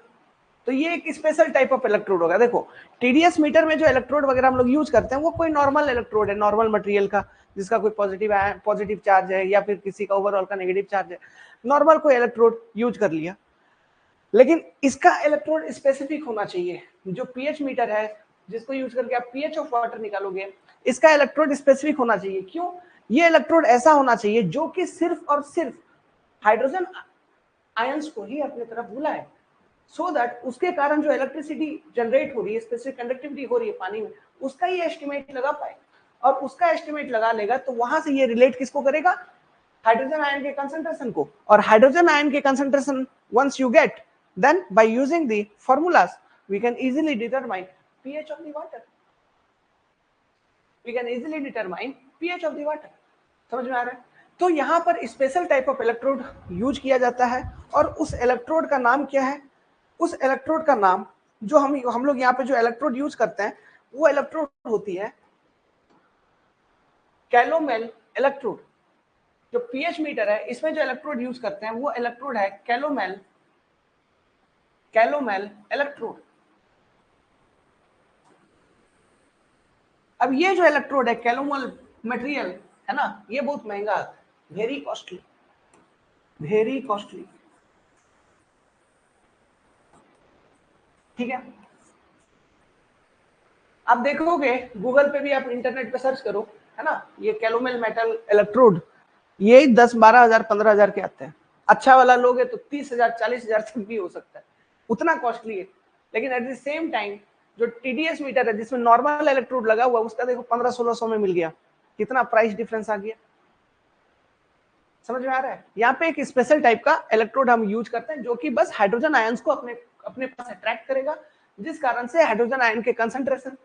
तो ये एक स्पेशल टाइप ऑफ इलेक्ट्रोड होगा। देखो टीडीएस मीटर में जो इलेक्ट्रोड वगैरह हम लोग यूज करते हैं वो कोई नॉर्मल इलेक्ट्रोड है, नॉर्मल मटेरियल का, जिसका कोई पॉजिटिव चार्ज है या फिर किसी का ओवरऑल का नेगेटिव चार्ज है, नॉर्मल कोई इलेक्ट्रोड यूज कर लिया। लेकिन इसका इलेक्ट्रोड स्पेसिफिक होना चाहिए। जो पीएच मीटर है जिसको यूज करके आप पीएच ऑफ वाटर निकालोगे, इसका इलेक्ट्रोड स्पेसिफिक होना चाहिए। क्यों? ये इलेक्ट्रोड ऐसा होना चाहिए जो कि सिर्फ और सिर्फ हाइड्रोजन आयंस को ही अपनी तरफ बुलाए, सो दैट उसके कारण जो इलेक्ट्रिसिटी जनरेट हो रही है, स्पेसिफिक कंडक्टिविटी हो रही है पानी में, उसका ये एस्टिमेट लगा पाए। और उसका एस्टिमेट लगा लेगा तो वहां से ये रिलेट किसको करेगा? हाइड्रोजन आयन के कंसंट्रेशन को। और हाइड्रोजन आयन के concentration once you get, then by using the formulas we can easily determine pH of the water, we can easily determine pH of the water। समझ में आ रहा है? तो यहाँ पर special type of electrode use किया जाता है, और उस इलेक्ट्रोड का नाम क्या है? उस इलेक्ट्रोड का नाम, जो हम लोग यहाँ पे जो इलेक्ट्रोड यूज करते हैं वो इलेक्ट्रोड होती है कैलोमेल इलेक्ट्रोड। जो पीएच मीटर है इसमें जो इलेक्ट्रोड यूज करते हैं वो इलेक्ट्रोड है कैलोमेल इलेक्ट्रोड। अब ये जो इलेक्ट्रोड है कैलोमेल मटेरियल है ना, ये बहुत महंगा, वेरी कॉस्टली, वेरी कॉस्टली। ठीक है, आप देखोगे गूगल पे भी, आप इंटरनेट पे सर्च करो, है ना, ये कैलोमेल मेटल इलेक्ट्रोड, ये 10-12 हजार 15 हजार के आते हैं। अच्छा वाला लोगे तो 30 हजार 40 हजार तक भी हो सकता है, उतना कॉस्टली है। लेकिन एट द सेम टाइम जो टीडीएस मीटर है जिसमें नॉर्मल इलेक्ट्रोड लगा हुआ, उसका देखो 1500-1600 में मिल गया। कितना प्राइस डिफरेंस आ गया, समझ में आ रहा है? यहाँ पे एक स्पेशल टाइप का इलेक्ट्रोड हम यूज करते हैं जो कि बस हाइड्रोजन आयंस को अपने अपने पास अट्रैक्ट करेगा, जिस कारण से हाइड्रोजन आयन के कंसंट्रेशन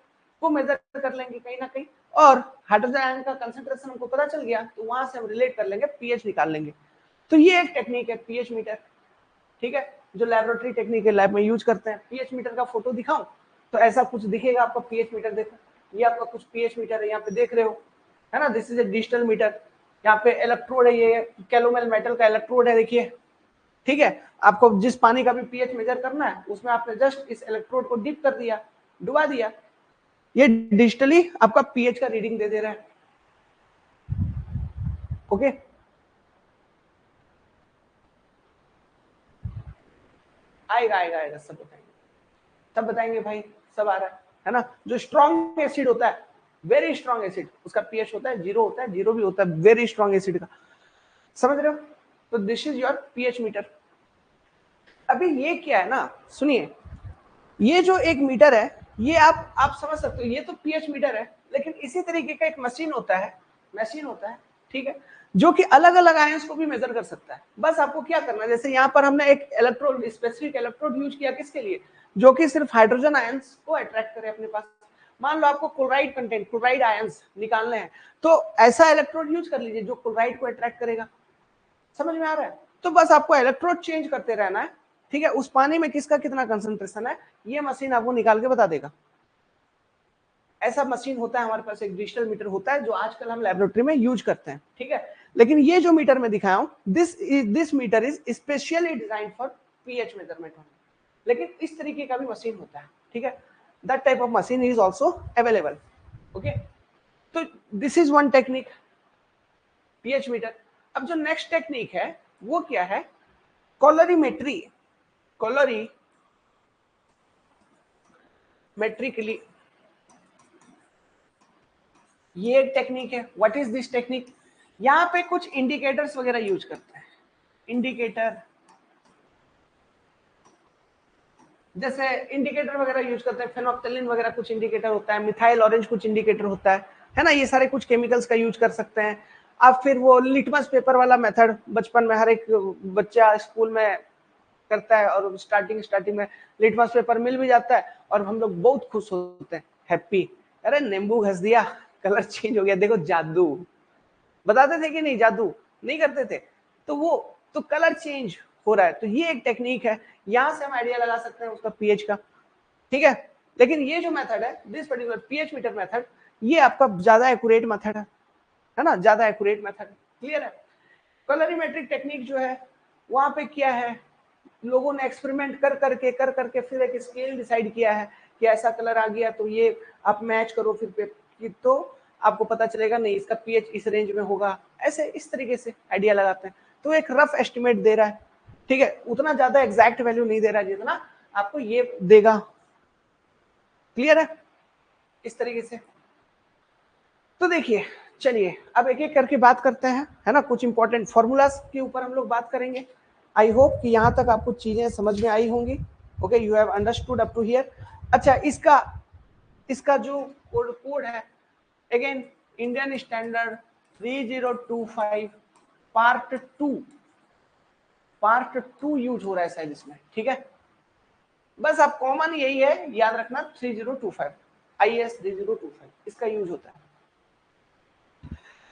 को मेजर कर लेंगे कहीं ना कहीं, और हाइड्रोजन आयन का कंसंट्रेशन हमको पता चल गया तो वहां से हम रिलेट कर लेंगे, पीएच निकाल लेंगे। तो ये एक टेक्निक है पीएच मीटर। ठीक है, जो लैबोरेटरी टेक्निक है, लैब में यूज करते हैं। पीएच मीटर का फोटो दिखाऊं तो ऐसा कुछ दिखेगा आपका पीएच मीटर। देखो ये आपका कुछ पीएच मीटर है, यहाँ पे देख रहे हो, है ना, this is A digital meter. यहाँ पे इलेक्ट्रोड है, ये कैलोमेल मेटल का इलेक्ट्रोड है, देखिए। ठीक है, आपको जिस पानी का भी पीएच मेजर करना है उसमें आपने जस्ट इस इलेक्ट्रोड को डिप कर दिया, डुबा दिया, ये डिजिटली आपका पीएच का रीडिंग दे दे रहा है। ओके, आएगा आएगा आएगा, सब बताएंगे भाई, सब आ रहा है ना। जो स्ट्रॉन्ग एसिड होता है, वेरी स्ट्रॉन्ग एसिड, उसका पीएच होता है 0 होता है, 0 भी होता है वेरी स्ट्रॉन्ग एसिड का, समझ रहे हो। तो this is your pH meter. अभी ये क्या है ना, सुनिए, ये जो एक मीटर है ये आप समझ सकते हो, ये तो पीएच मीटर है, लेकिन इसी तरीके का एक मशीन होता है, ठीक है, जो कि अलग अलग आयंस को भी मेजर कर सकता है। बस आपको क्या करना है, जैसे यहाँ पर हमने एक इलेक्ट्रोड, स्पेसिफिक इलेक्ट्रोड यूज किया, किसके लिए, जो कि सिर्फ हाइड्रोजन आयंस को अट्रैक्ट करे अपने पास। मान लो आपको क्लोराइड कंटेंट, क्लोराइड आयंस निकालने हैं, तो ऐसा इलेक्ट्रोड यूज कर लीजिए जो क्लोराइड को अट्रैक्ट करेगा। समझ में आ रहा है। तो बस आपको इलेक्ट्रोड चेंज करते रहना है, ठीक है। उस पानी में किसका कितना कंसंट्रेशन है ये मशीन आपको निकाल के बता देगा। ऐसा मशीन होता है हमारे पास, एक डिजिटल मीटर होता है जो आजकल हम लैबोरेटरी में यूज करते हैं, ठीक है। लेकिन ये जो मीटर में दिखाया हूं, this meter is specially design for pH measurement, लेकिन इस तरीके का भी मशीन होता है, ठीक है। That type of machine is also available, okay. तो this is one technique, pH meter. अब जो नेक्स्ट टेक्निक है वो क्या है, कॉलरीमेट्री। कॉलरीमेट्रिकली ये एक टेक्निक है। व्हाट इज दिस टेक्निक, यहाँ पे कुछ इंडिकेटर्स वगैरह यूज करते हैं। इंडिकेटर, जैसे इंडिकेटर वगैरह यूज करते हैं, फेनोक्टेलिन वगैरह कुछ इंडिकेटर होता है, मिथाइल ऑरेंज कुछ इंडिकेटर होता है ना। ये सारे कुछ केमिकल्स का यूज कर सकते हैं आप। फिर वो लिटमस पेपर वाला मेथड बचपन में हर एक बच्चा स्कूल में करता है, और स्टार्टिंग में लिटमस पेपर मिल भी जाता है और हम लोग बहुत खुश होते हैं, हैप्पी, अरे नींबू घस दिया कलर चेंज हो गया, देखो जादू। बताते थे कि नहीं, जादू नहीं करते थे, तो वो तो कलर चेंज हो रहा है। तो ये एक टेक्निक है, यहां से हम आइडिया लगा सकते हैं उसका पीएच का, ठीक है। लेकिन ये जो मेथड है, this particular pH meter method, ये आपका ज्यादा एक्यूरेट मेथड है ना, ज्यादा एक्यूरेट मेथड, क्लियर है। कलरीमेट्रिक टेक्निक जो है वहां पे क्या है, लोगों ने एक्सपेरिमेंट कर करके फिर एक स्केल डिसाइड किया है कि ऐसा कलर आ गया तो ये आप मैच करो फिर तो आपको पता चलेगा नहीं इसका पीएच इस रेंज में होगा, ऐसे इस तरीके से आइडिया लगाते हैं। तो एक रफ एस्टिमेट दे रहा है, ठीक है, उतना ज्यादा एग्जैक्ट वैल्यू नहीं दे रहा है जितना आपको ये देगा, क्लियर है, इस तरीके से। तो देखिए, चलिए अब एक एक करके बात करते हैं, है ना। कुछ इंपॉर्टेंट फॉर्मूलाज के ऊपर हम लोग बात करेंगे। आई होप कि यहाँ तक आपको चीजें समझ में आई होंगी, okay, you have understood up to here. अच्छा, इसका जो कोड है, again Indian standard 3025 part two use हो रहा है शायद इसमें, ठीक है। बस आप कॉमन यही है याद रखना, 3025 IS 3025 इसका यूज होता है।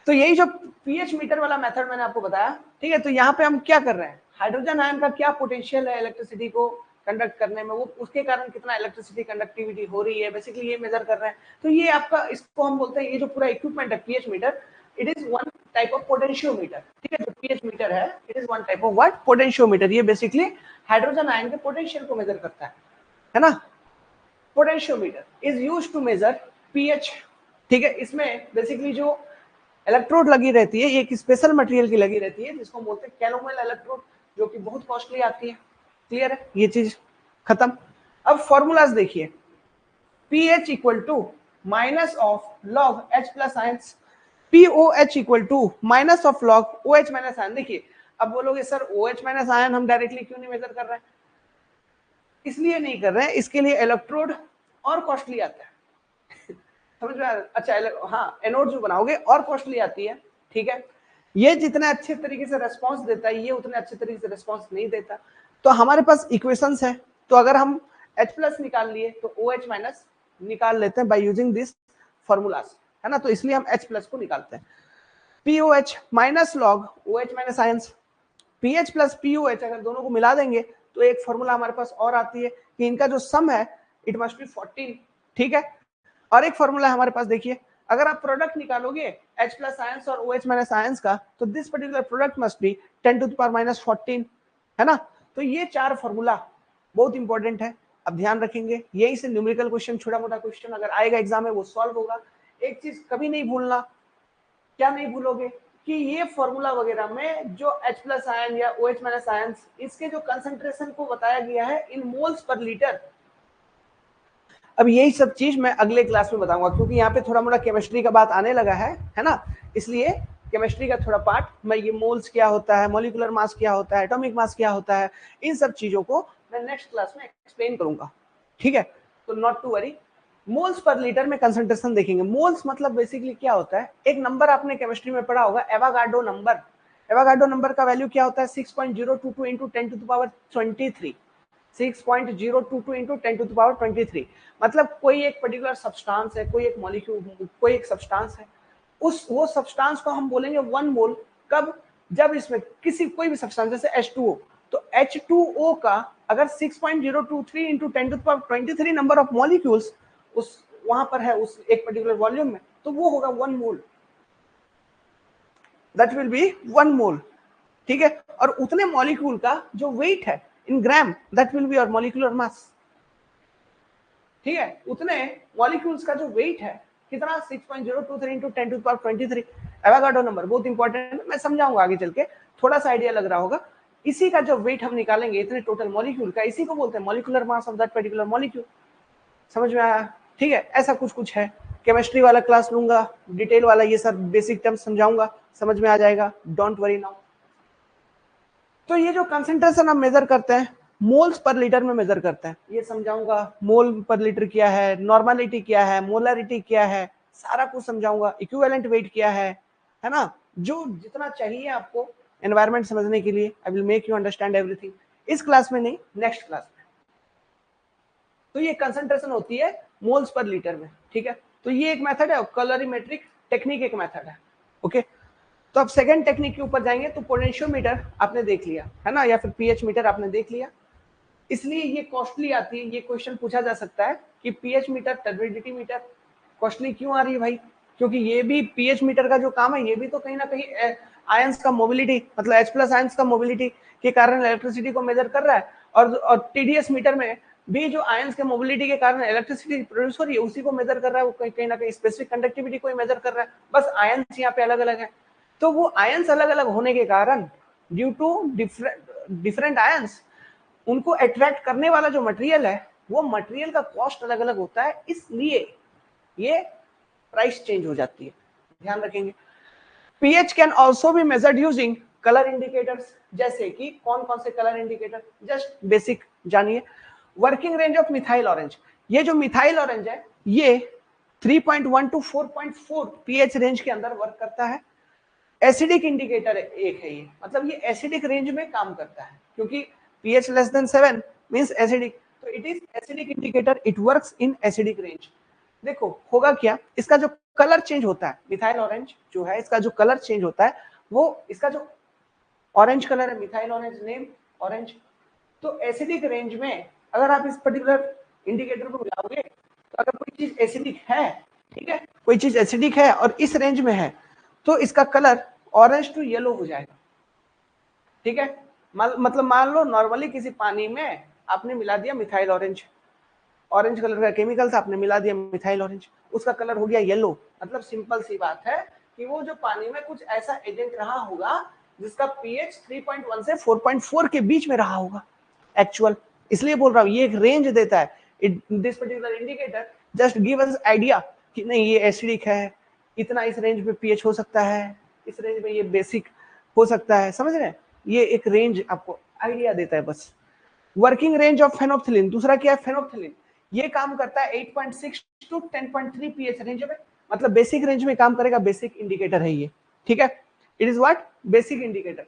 तो यही जो पीएच मीटर वाला मेथड मैंने आपको बताया, ठीक है। तो यहाँ पे हम क्या कर रहे हैं, हाइड्रोजन आयन का क्या पोटेंशियल है इलेक्ट्रिसिटी को कंडक्ट करने में, वो उसके कारण कितना इलेक्ट्रिसिटी कंडक्टिविटी हो रही है, बेसिकली ये मेजर कर रहे हैं। तो ये आपका, इसको हम बोलते हैं, ये जो पूरा इक्विपमेंट है pH meter, it is one type of potentiometer, ठीक है। जो पीएच मीटर है it is one type of what, potentiometer. ये बेसिकली हाइड्रोजन आयन के पोटेंशियल को मेजर करता है ना। Potentiometer is used to measure pH, ठीक है। इसमें बेसिकली जो इलेक्ट्रोड लगी रहती है, एक स्पेशल मटेरियल की लगी रहती है जिसको बोलते हैं कैलोमेल इलेक्ट्रोड, जो कि बहुत कॉस्टली आती है, क्लियर है, ये चीज खत्म। अब फॉर्मूलाज देखिए, pH equal to minus of log H plus ions, pOH equal to minus of log OH minus ion. देखिए, अब बोलोगे सर OH माइनस आयन हम डायरेक्टली क्यों नहीं मेजर कर रहे हैं, इसलिए नहीं कर रहे हैं, इसके लिए इलेक्ट्रोड और कॉस्टली आता है, समझ में आ रहा है? अच्छा, हाँ, एनोड जो बनाओगे और कॉस्टली आती है, ठीक है। ये जितने अच्छे तरीके से रेस्पॉन्स देता है, ये उतने अच्छे तरीके से रेस्पॉन्स नहीं देता। तो हमारे पास इक्वेशंस है, तो अगर हम H प्लस निकाल लिए तो OH माइनस निकाल लेते हैं बाय यूजिंग दिस फॉर्मूलाज, है ना। तो इसलिए हम H प्लस को निकालते हैं, POH minus log OH minus ions, PH plus POH अगर दोनों को मिला देंगे तो एक फॉर्मूला हमारे पास और आती है कि इनका जो सम है इट मस्ट बी 14, ठीक है। और एक फॉर्मूला हमारे पास, देखिए, अगर आप प्रोडक्ट निकालोगे H प्लस आयंस और OH माइनस आयंस का, तो this particular product must be 10 to the power minus 14, है ना। तो ये चार फॉर्मूला बहुत इंपॉर्टेंट है, अब ध्यान रखेंगे। यही से न्यूमेरिकल क्वेश्चन, छोटा मोटा क्वेश्चन अगर आएगा एग्जाम में वो सॉल्व होगा। एक चीज कभी नहीं भूलना, क्या नहीं भूलोगे, कि ये फॉर्मूला वगैरह में जो H+ आयन या OH- आयन, इसके जो कंसंट्रेशन को बताया गया है इन मोल्स पर लीटर। अब यही सब चीज मैं अगले क्लास में बताऊंगा, क्योंकि यहाँ पे थोड़ा मोड़ा केमिस्ट्री का बात आने लगा है ना, इसलिए केमिस्ट्री का थोड़ा पार्ट मैं ये मोल्स क्या होता है, मॉलिक्यूलर मास क्या होता है, एटॉमिक मास क्या होता है, इन सब चीजों को मैं नेक्स्ट क्लास में एक्सप्लेन करूंगा, ठीक है। तो not to worry, moles per litre में कंसंट्रेशन देखेंगे। मोल्स मतलब बेसिकली क्या होता है, एक नंबर आपने केमिस्ट्री में पढ़ा होगा, एवोगाड्रो नंबर। एवोगाड्रो नंबर का वैल्यू क्या होता है, 6.022 इंटू 10⁻23, 6.022 इंटू 10⁻23। मतलब कोई एक पर्टिकुलर सब्सटेंस है, कोई एक मॉलिक्यूल, कोई एक सब्सटेंस है, वो सब्सटेंस को हम बोलेंगे 1 मोल। कब, जब इसमें किसी कोई भी सब्सटेंस जैसे H2O, तो H2O का अगर 6.023 इंटू 10⁻23 नंबर ऑफ मॉलिक्यूल्स उस वहां पर है उस एक पर्टिकुलर वॉल्यूम में, तो वो होगा 1 mole, that will be 1 mole, ठीक है। और उतने मॉलिक्यूल का जो वेट है in gram, that will be your molecular mass, ठीक है। उतने मॉलिक्यूल्स का जो वेट है कितना, 6.023 इंटू 10⁻23। एवोगाड्रो नंबर बहुत इंपॉर्टेंट है, मैं समझाऊंगा आगे चल के, थोड़ा सा आइडिया लग रहा होगा। इसी का जो वेट हम निकालेंगे इतने टोटल मॉलिक्यूल का, इसी को बोलते हैं molecular mass of that particular molecule. समझ में आया, ठीक है। ऐसा कुछ कुछ है, केमिस्ट्री वाला क्लास लूंगा, डिटेल वाला ये सब बेसिक टर्म्स समझाऊंगा, समझ में आ जाएगा, डोंट वरी नाउ। तो ये जो कंसंट्रेशन हम मेजर करते हैं मोल्स पर लीटर में मेजर करते हैं, ये समझाऊंगा। मोल पर लीटर क्या है, नॉर्मलिटी क्या है, मोलरिटी क्या है, सारा कुछ समझाऊंगा। इक्विवेलेंट वेट क्या है ना, जो जितना चाहिए आपको एनवायरनमेंट समझने के लिए, I will make you understand everything. इस क्लास में नहीं, नेक्स्ट क्लास में। तो ये कंसंट्रेशन होती है मोल्स पर लीटर में, ठीक है। तो ये एक मेथड है, कलोरीमेट्रिक टेक्निक एक मेथड है, ओके। तो अब सेकंड टेक्निक के ऊपर जाएंगे। तो पोटेंशियोमीटर आपने देख लिया है ना, या फिर पीएच मीटर आपने देख लिया, इसलिए ये कॉस्टली आती है। ये क्वेश्चन पूछा जा सकता है कि pH meter, turbidity meter costly क्यों आ रही है भाई, क्योंकि ये भी पीएच मीटर का जो काम है, ये भी तो कहीं ना कहीं आयंस का मोबिलिटी, मतलब H+ आयंस का मोबिलिटी के कारण इलेक्ट्रिसिटी को मेजर कर रहा है। और टीडीएस मीटर में भी जो आयंस के मोबिलिटी के कारण इलेक्ट्रिसिटी प्रोड्यूस हो रही है, उसी को मेजर कर रहा है। वो कहीं ना कहीं स्पेसिफिक कंडक्टिविटी को मेजर कर रहा है, बस आयंस यहाँ पे अलग अलग है। तो वो आयंस अलग अलग होने के कारण, ड्यू टू डिफरेंट आयंस, उनको अट्रैक्ट करने वाला जो मटेरियल है, वो मटेरियल का कॉस्ट अलग अलग होता है, इसलिए ये प्राइस चेंज हो जाती है, ध्यान रखेंगे। PH can also be measured using colour indicators, जैसे कि कौन कौन से कलर इंडिकेटर, जस्ट बेसिक जानिए। Working range of methyl orange, ये जो मिथाइल ऑरेंज है ये 3.1 टू 4.4 पीएच रेंज के अंदर वर्क करता है। एसिडिक इंडिकेटर एक है ये, मतलब ये एसिडिक रेंज में काम करता है, क्योंकि pH less than 7 means acidic, तो it is acidic indicator, it works in acidic range. देखो होगा क्या, इसका जो कलर चेंज होता है, मिथाइल ऑरेंज जो है, इसका जो कलर चेंज होता है, वो इसका जो ऑरेंज कलर है, मिथाइल ऑरेंज, नेम ऑरेंज, तो एसिडिक रेंज में अगर आप इस पर्टिकुलर इंडिकेटर को मिलाओगे, तो अगर कोई चीज एसिडिक है, ठीक है, कोई चीज एसिडिक है और इस रेंज में है, तो इसका कलर ऑरेंज टू येलो हो जाएगा, ठीक है। मतलब मान लो नॉर्मली किसी पानी में आपने मिला दिया मिथाइल ऑरेंज, ऑरेंज कलर का केमिकल था, आपने मिला दिया मिथाइल ऑरेंज, उसका कलर हो गया येलो। मतलब सिंपल सी बात है कि वो जो पानी में कुछ ऐसा एजेंट रहा होगा जिसका पीएच 3.1 से 4.4 के बीच में रहा होगा एक्चुअल, इसलिए बोल रहा हूँ ये एक रेंज देता है। This particular indicator just give us idea कि नहीं ये एसिडिक है, इतना इस रेंज में पीएच हो सकता है, इस रेंज में ये बेसिक हो सकता है, समझ रहे हैं, ये एक रेंज आपको आइडिया देता है बस। वर्किंग रेंज ऑफ फेनोप्थिलिन, दूसरा क्या है, फेनोप्थिलिन, ये काम करता है 8.6 टू 10.3 पीएच रेंज में, मतलब बेसिक रेंज में काम करेगा, बेसिक इंडिकेटर है ये, ठीक है। It is what, basic indicator.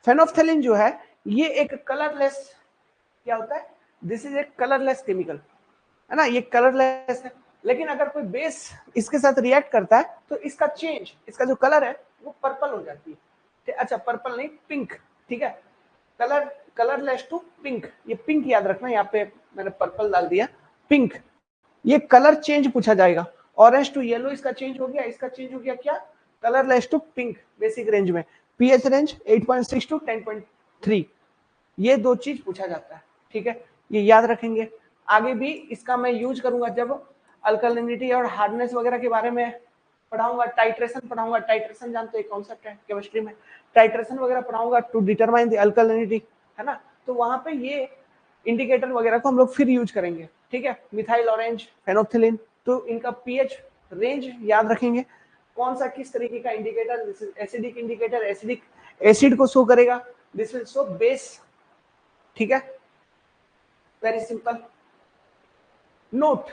Phenolphthalein जो है ये एक कलरलेस, क्या होता है, this is a colourless chemical, है ना, ये कलरलेस है। लेकिन अगर कोई बेस इसके साथ रिएक्ट करता है तो इसका चेंज, इसका जो कलर है वो पर्पल हो जाती है, अच्छा पर्पल नहीं, पिंक, ठीक है। कलर, कलरलेस टू पिंक, ये पिंक याद रखना, यहाँ पे मैंने पर्पल डाल दिया, पिंक, ये कलर चेंज पूछा जाएगा। ऑरेंज टू येलो इसका चेंज हो गया, इसका चेंज हो गया क्या, colourless to pink, basic range में, पीएच रेंज 8.6 टू 10.3, ये दो चीज पूछा जाता है, ठीक है, ये याद रखेंगे। आगे भी इसका मैं यूज करूंगा जब अल्कलिनिटी और हार्डनेस वगैरह के बारे में पढ़ाऊंगा, टाइट्रेशन पढ़ाऊंगा, टाइट्रेशन जानते हो एक कॉन्सेप्ट है केमिस्ट्री में, टाइट्रेशन वगैरह पढ़ाऊंगा टू डिटरमाइन द अल्कलिनिटी, है ना। तो वहां पे ये इंडिकेटर वगैरह को हम लोग फिर यूज करेंगे, ठीक है। मिथाइल ऑरेंज, फेनोक्सिलिन, तो इनका पीएच रेंज याद रखेंगे, कौन सा किस तरीके का indicator, acidic indicator acidic acid को शो करेगा, दिस विल शो बेस, ठीक है, very simple. Note,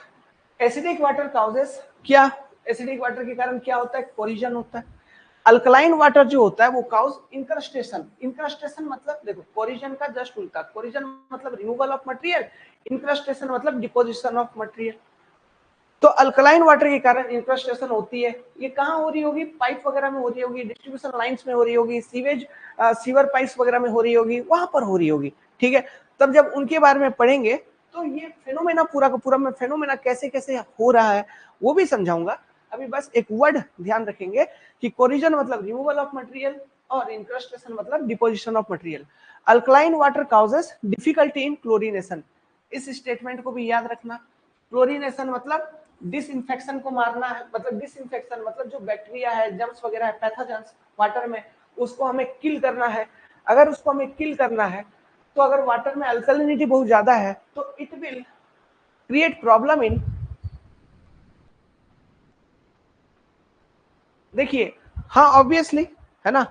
acidic water causes क्या, एसिडिक वाटर के कारण क्या होता है, कोरिजन होता है। अल्कलाइन वाटर जो होता है वो काउज इंक्रस्टेशन, इंक्रस्टेशन मतलब देखो कोरिजन का जस्ट उल्टा, कोरिजन मतलब रिमूवल ऑफ मटेरियल, इंक्रस्टेशन मतलब डिपोजिशन ऑफ मटेरियल। तो अल्कलाइन वाटर के कारण इंक्रस्टेशन होती है, ये कहाँ हो रही होगी, पाइप वगैरह में हो रही होगी, डिस्ट्रीब्यूशन लाइंस में हो रही होगी, सीवेज सीवर पाइप्स वगैरह में हो रही होगी, वहां पर हो रही होगी, ठीक है। तब जब उनके बारे में पढ़ेंगे तो ये फेनोमेना पूरा का पूरा, मैं फेनोमेना कैसे कैसे हो रहा है वो भी समझाऊंगा। अभी बस एक वर्ड ध्यान रखेंगे कि कोरिजन मतलब रिमूवल ऑफ मटेरियल और इंक्रस्टेशन मतलब deposition of material. Alkaline water causes difficulty in chlorination, इस स्टेटमेंट को भी याद रखना। क्लोरीनेशन मतलब डिसइंफेक्शन को मारना है, मतलब डिसइंफेक्शन मतलब जो बैक्टीरिया है, जर्म्स वगैरह है, पैथोजेंस वाटर में, उसको हमें किल करना है। अगर उसको हमें किल करना है तो अगर वाटर में अल्कलिनिटी बहुत ज्यादा है तो it will create problem in, देखिए हाँ ऑब्वियसली, है ना,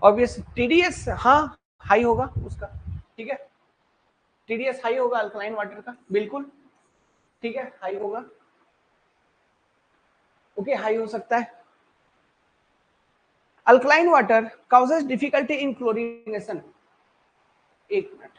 ऑब्वियस टीडीएस हाँ हाई होगा उसका, ठीक है, टीडीएस हाई होगा अल्कलाइन वाटर का, बिल्कुल ठीक है, हाई होगा, ओके हाई हो सकता है। Alkaline water causes difficulty in chlorination, एक मिनट,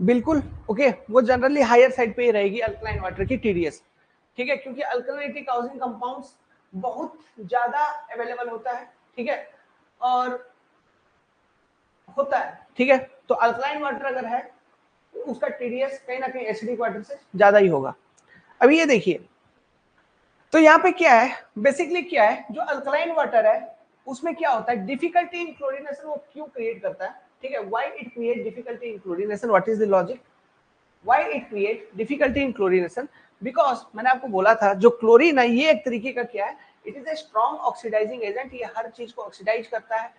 बिल्कुल ओके, वो जनरली हायर साइड पे ही रहेगी अल्कलाइन वाटर की टीडीएस, ठीक है, क्योंकि अल्कलिनिटी काउजिंग कंपाउंड्स बहुत ज्यादा अवेलेबल होता है, ठीक है, और होता है, ठीक है। तो अल्कलाइन वाटर अगर है तो उसका टीडीएस कहीं ना कहीं एसिडिक वाटर से ज्यादा ही होगा। अभी ये देखिए, तो यहाँ पे क्या है, बेसिकली क्या है, जो अल्कलाइन वाटर है उसमें क्या होता है, डिफिकल्टी इन क्लोरीनेशन वो क्यों क्रिएट करता है, ठीक है, why it create difficulty in chlorination, what is the logic, why it create difficulty in chlorination, because मैंने आपको बोला था जो क्लोरीन है ये एक तरीके का क्या है, it is a strong oxidising agent, ये हर चीज को ऑक्सीडाइज करता है।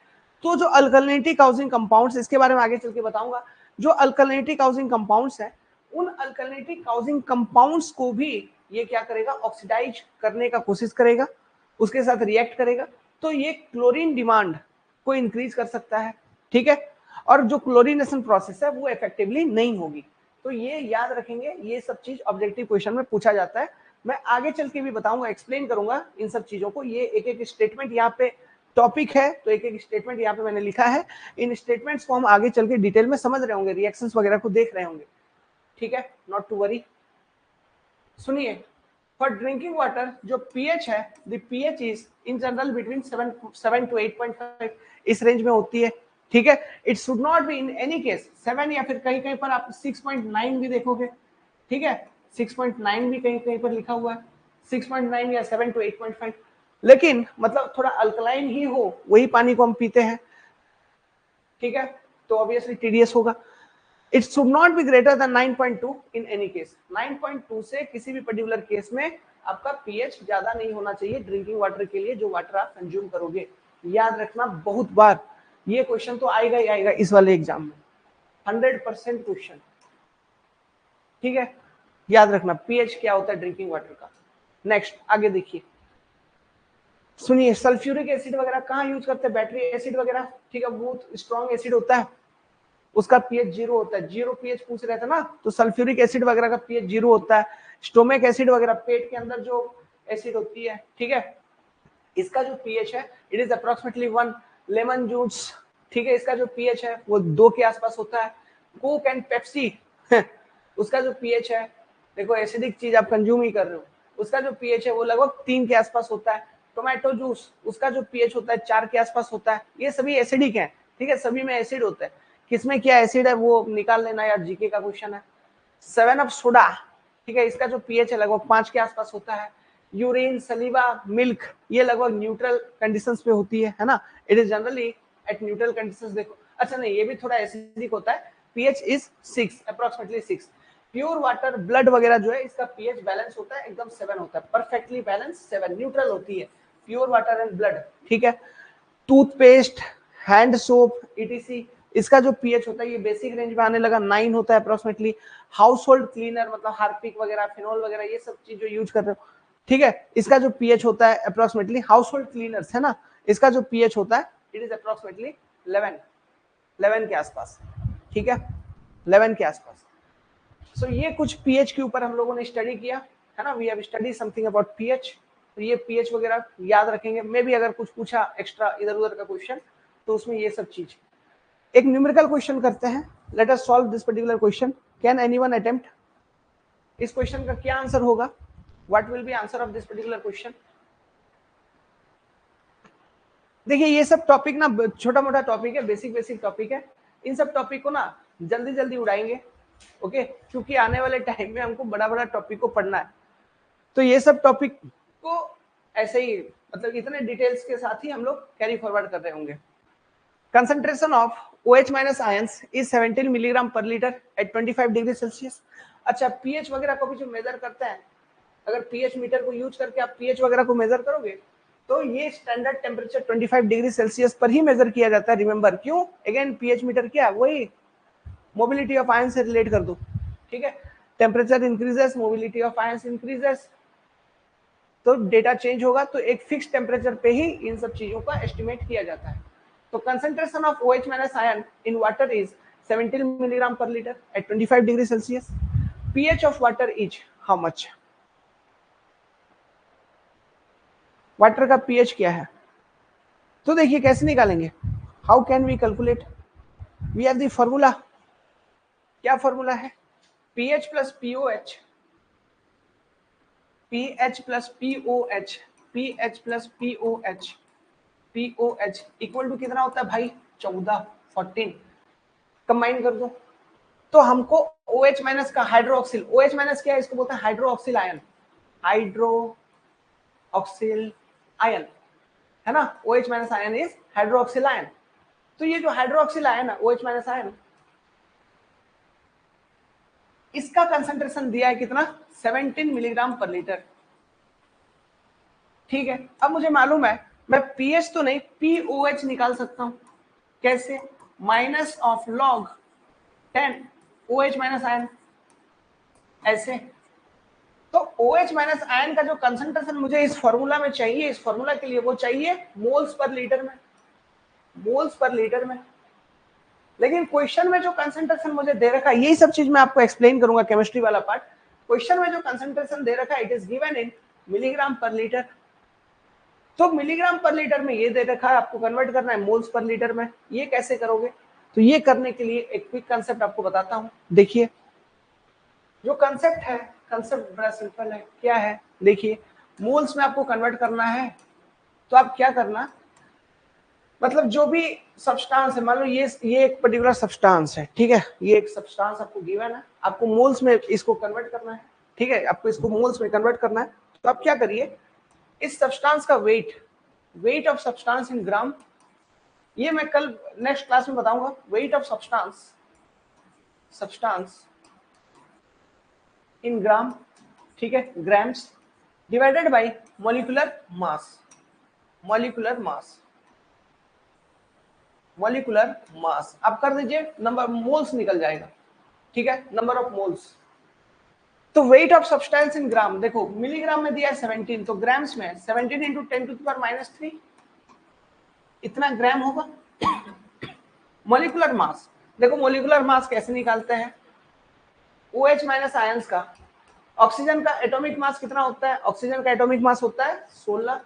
तो जो अल्कलिनिटी काउजिंग कंपाउंड्स, इसके बारे में आगे चल के बताऊंगा, जो अल्कलिनिटी काउजिंग कंपाउंड्स है उन अल्कलिनिटी काउजिंग कंपाउंड्स को भी ये क्या करेगा, ऑक्सीडाइज करने का कोशिश करेगा, उसके साथ रिएक्ट करेगा, तो ये क्लोरीन डिमांड को इंक्रीज कर सकता है, ठीक है, और जो क्लोरीनेशन प्रोसेस है वो इफेक्टिवली नहीं होगी। तो ये याद रखेंगे, ये सब चीज ऑब्जेक्टिव क्वेश्चन में पूछा जाता है, मैं आगे चल के भी बताऊंगा, एक्सप्लेन करूंगा इन सब चीजों को, ये एक एक स्टेटमेंट यहाँ पे टॉपिक है तो एक एक स्टेटमेंट यहाँ पे मैंने लिखा है, इन स्टेटमेंट्स को हम आगे चल के डिटेल में समझ रहे होंगे, रिएक्शंस वगैरह को देख रहे होंगे, ठीक है, नॉट टू वरी। सुनिए, फॉर ड्रिंकिंग वाटर जो पीएच है, the pH is in general between 7 to 8.5, इस रेंज में होती है, ठीक है, it should not be in any case 7, या फिर कहीं कहीं पर आप 6.9 भी देखोगे, ठीक है, 6.9 भी कहीं कहीं पर लिखा हुआ है, 6.9 या 7 to 8.5, लेकिन मतलब थोड़ा अल्कलाइन ही हो वही पानी को हम पीते हैं, ठीक है, तो ऑब्वियसली टीडीएस होगा। It should not be greater than 9.2 in any case, 9.2 से किसी भी पर्टिकुलर केस में आपका पीएच ज्यादा नहीं होना चाहिए ड्रिंकिंग वाटर के लिए, जो वाटर आप कंज्यूम करोगे, याद रखना बहुत बार, ये क्वेश्चन तो आएगा ही आएगा इस वाले एग्जाम में, 100% क्वेश्चन, ठीक है, याद रखना पीएच क्या होता है ड्रिंकिंग वाटर का। नेक्स्ट आगे देखिए, सुनिए, सल्फ्यूरिक एसिड वगैरह कहाँ यूज करते हैं, बैटरी एसिड वगैरह, ठीक है, वो स्ट्रॉन्ग एसिड होता है, उसका पीएच 0 होता है, 0 पीएच पूछ रहे थे ना, तो सल्फ्यूरिक एसिड वगैरह का पीएच 0 होता है। स्टोमिक एसिड वगैरह पेट के अंदर जो एसिड होती है, ठीक है, इसका जो पीएच है it is approximately 1। Lemon juice, ठीक है, इसका जो पीएच है वो 2 के आसपास होता है। कोक एंड पेप्सी उसका जो पीएच है, देखो एसिडिक चीज आप कंज्यूम ही कर रहे हो, उसका जो पीएच है वो लगभग 3 के आसपास होता है। टोमेटो जूस उसका जो पीएच होता है 4 के आसपास होता है। ये सभी एसिडिक हैं, ठीक है, सभी में एसिड होता है। किसमें क्या एसिड है वो निकाल लेना यार, जीके का क्वेश्चन है। 7 अप सोडा, ठीक है, इसका जो पीएच है लगभग 5 के आसपास होता है। यूरिन, सलीवा, मिल्क, ये लगभग न्यूट्रल कंडीशंस पे होती है ना, it is generally at neutral conditions. देखो अच्छा नहीं, ये भी थोड़ा एसिडिक होता है, pH is 6, approximately 6। Pure water, blood वगैरह जो है इसका पीएच बैलेंस होता है, एकदम 7 होता है, परफेक्टली बैलेंस 7, न्यूट्रल होती है प्योर वाटर एंड ब्लड, ठीक है। टूथपेस्ट, हैंड सोप, ईटीसी, इसका जो पीएच होता है ये बेसिक रेंज में आने लगा, 9 होता है अप्रोक्सीमेटली। हाउस होल्ड क्लीनर मतलब हार्पिक वगैरह, फिनोल वगैरह, ये सब चीज जो यूज कर रहे हो, ठीक है, इसका जो पीएच होता है अप्रोक्सीमेटली, हाउस होल्ड क्लीनर्स है ना, इसका जो पीएच होता है इट इज अप्रोक्सीमेटली 11 के आसपास, ठीक है, 11 के आसपास। सो ये कुछ पीएच के ऊपर हम लोगों ने स्टडी किया है ना, we have study something about pH. तो ये पीएच वगैरह याद रखेंगे, मे भी अगर कुछ पूछा एक्स्ट्रा इधर उधर का क्वेश्चन तो उसमें ये सब चीज। एक न्यूमेरिकल क्वेश्चन करते हैं, let us solve this particular question. Can anyone attempt? इस क्वेश्चन का क्या आंसर होगा? What will be answer of this particular question? देखिए ये सब टॉपिक ना छोटा मोटा टॉपिक है, बेसिक टॉपिक है, इन सब टॉपिक को ना जल्दी जल्दी उड़ाएंगे, ओके, क्योंकि आने वाले टाइम में हमको बड़ा बड़ा टॉपिक को पढ़ना है। तो ये सब टॉपिक को ऐसे ही मतलब इतने डिटेल्स के साथ ही हम लोग कैरी फॉरवर्ड कर रहे होंगे। Concentration of OH minus ions is 17 milligram per litre at 25 degree Celsius. अच्छा पीएच वगैरह को भी जो मेजर करते हैं, अगर पीएच मीटर को यूज करके आप पीएच वगैरह को मेजर करोगे तो ये स्टैंडर्ड टेम्परेचर 25 डिग्री सेल्सियस पर ही मेजर किया जाता है। रिमेंबर क्यों? अगेन पीएच मीटर क्या, वही मोबिलिटी ऑफ आयन से रिलेट कर दो, ठीक है, temperature increases, mobility of ions increases, तो डेटा चेंज होगा, तो एक फिक्स टेम्परेचर पे ही इन सब चीजों का एस्टिमेट किया जाता है। तो concentration of OH minus ion in water is 17 milligram per litre at 25 degree Celsius. PH of water is how much? वाटर का पीएच क्या है? तो देखिए कैसे निकालेंगे, how can we calculate? We have the formula. क्या फॉर्मूला है? PH plus pOH, pH plus pOH, pH plus pOH, pOH equal to कितना होता है भाई? 14 कंबाइन कर दो तो हमको OH माइनस का हाइड्रोक्सिल, OH माइनस क्या है? इसको बोलते हैं हाइड्रोक्सिल आयन, हाइड्रोक्सिल आयन है ना, OH minus ion is hydroxyl ion. तो ये जो हाइड्रोक्सिल आयन है OH माइनस आयन, इसका कंसंट्रेशन दिया है कितना? 17 मिलीग्राम पर लीटर, ठीक है। अब मुझे मालूम है मैं पीएच तो नहीं पीओएच निकाल सकता हूं, कैसे? Minus of log 10 OH minus ion, ऐसे। तो OH माइनस आयन का जो कंसंट्रेशन मुझे इस फॉर्मूला में चाहिए, इस फॉर्मूला के लिए वो चाहिए मोल्स पर लीटर में, मोल्स पर लीटर में। लेकिन क्वेश्चन में जो कंसंट्रेशन मुझे दे रखा है, यही सब चीज मैं आपको एक्सप्लेन करूंगा, केमिस्ट्री वाला पार्ट। क्वेश्चन में जो कंसंट्रेशन दे रखा है it is given in milligram per litre. तो मिलीग्राम पर लीटर में ये दे रखा है, आपको कन्वर्ट करना है मोल्स पर लीटर में। ये कैसे करोगे? तो ये करने के लिए एक क्विक कंसेप्ट आपको बताता हूं। देखिए जो कंसेप्ट है, कंसेप्ट बड़ा सिंपल है। क्या है? देखिए मोल्स में आपको कन्वर्ट करना है, तो आप क्या करना, मतलब जो भी सब्सटेंस है, मान लो ये एक पर्टिकुलर सब्सटेंस है, ठीक है, ये एक सब्सटेंस आपको गिवन है, आपको मोल्स में इसको कन्वर्ट करना है, ठीक है, आपको इसको मोल्स में कन्वर्ट करना है। तो आप क्या करिए, इस सब्सटेंस का weight, weight of substance in gram, ये मैं कल नेक्स्ट क्लास में बताऊंगा। Weight of substance, substance in gram, ठीक है, grams, divided by molecular mass, molecular mass, molecular mass आप कर दीजिए, नंबर मोल्स निकल जाएगा, ठीक है, नंबर ऑफ मोल्स। तो weight of substance in gram, देखो मिलीग्राम में दिया है 17, तो ग्राम्स में 17 इंटू 10 टू द पावर -3 इतना ग्राम होगा। मॉलिक्यूलर मास, देखो मॉलिक्यूलर मास कैसे निकालते हैं? OH माइनस आयंस का, ऑक्सीजन का एटॉमिक मास कितना होता है? ऑक्सीजन का एटॉमिक मास होता है 16,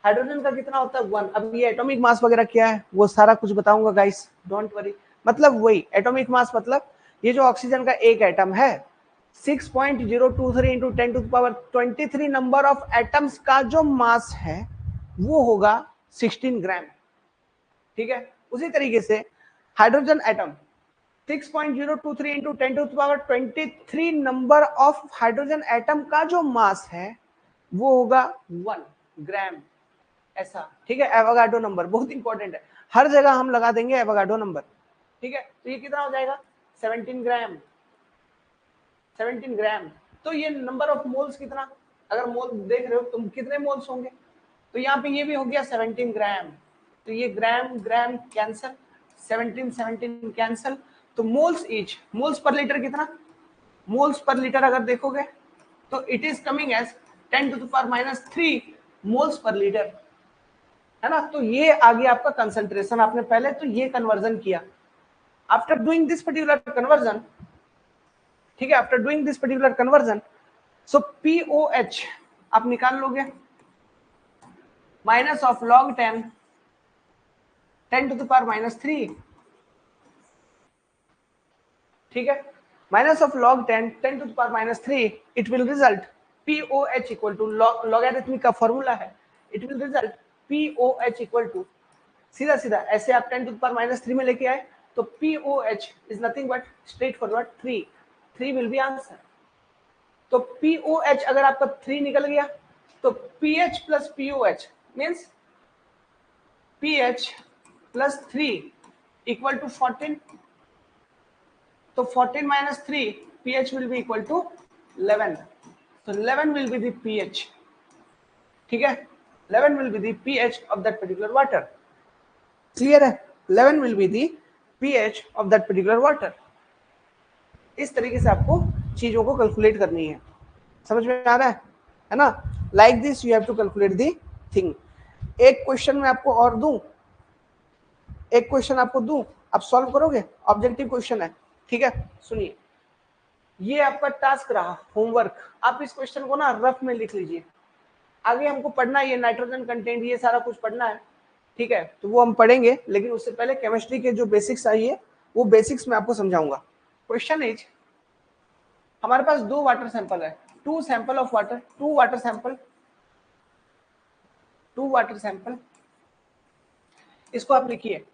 हाइड्रोजन का कितना होता है 1। अब ये एटॉमिक मास वगैरह क्या है वो सारा कुछ बताऊंगा गाइस, डोंट वरी। मतलब वही एटॉमिक मास, मतलब ये जो ऑक्सीजन का एक एटम है 6.023 इंटू 10⁻23 नंबर ऑफ एटम्स का जो मास है वो होगा 16 ग्राम। ठीक है, उसी तरीके से hydrogen atom 6.023 into 10⁻23 number of hydrogen atom का जो मास है वो होगा 1 ग्राम, ऐसा। ठीक है, एवोगाड्रो नंबर बहुत इंपॉर्टेंट है, हर जगह हम लगा देंगे एवोगाड्रो नंबर। ठीक है, तो ये कितना हो जाएगा 17 ग्राम, 17 ग्राम। तो ये नंबर ऑफ मोल्स कितना, अगर मोल देख रहे हो तुम कितने मोल्स होंगे, तो यहाँ पे ये भी हो गया 17 ग्राम। तो ये ग्राम ग्राम कैंसल, 17 17 कैंसल, तो moles each, moles per litre कितना, मोल्स पर लीटर अगर देखोगे तो it is coming as 10⁻³ moles per litre, है ना। तो ये आ गया आपका कंसंट्रेशन, आपने पहले तो ये कन्वर्जन किया। After doing this particular conversion, ठीक है, after doing this particular conversion, so POH आप निकाल लोगे माइनस ऑफ log 10 10⁻³ ठीक है, minus of log 10 10⁻³ it will result POH equal to logarithmic का फॉर्मूला है, it will result POH equal to, सीधा सीधा ऐसे आप 10⁻³ में लेके आए तो POH is nothing but straight forward 3 will be answer. तो POH अगर आपका 3 निकल गया तो PH plus POH means PH plus 3 equal to 14, तो 14 minus 3 pH will be equal to 11, so 11 will be the pH, ठीक है, 11 will be the pH of that particular water, clear है, 11 will be the pH of that particular water। इस तरीके से आपको चीजों को कैलकुलेट करनी है, समझ में आ रहा है ना। Like this you have to calculate the thing. एक क्वेश्चन में आपको और दूं, एक क्वेश्चन आपको दूं, आप सॉल्व करोगे, ऑब्जेक्टिव क्वेश्चन है, ठीक है। सुनिए, ये आपका टास्क रहा होमवर्क, आप इस क्वेश्चन को ना रफ में लिख लीजिए, आगे हमको पढ़ना है ये नाइट्रोजन कंटेंट ये सारा कुछ पढ़ना है, ठीक है, तो वो हम पढ़ेंगे, लेकिन उससे पहले केमिस्ट्री के जो बेसिक्स चाहिए वो बेसिक्स में आपको समझाऊंगा। क्वेश्चन इज, हमारे पास 2 वाटर सैंपल है, 2 sample of water, 2 water sample, 2 water sample, इसको आप लिखिए,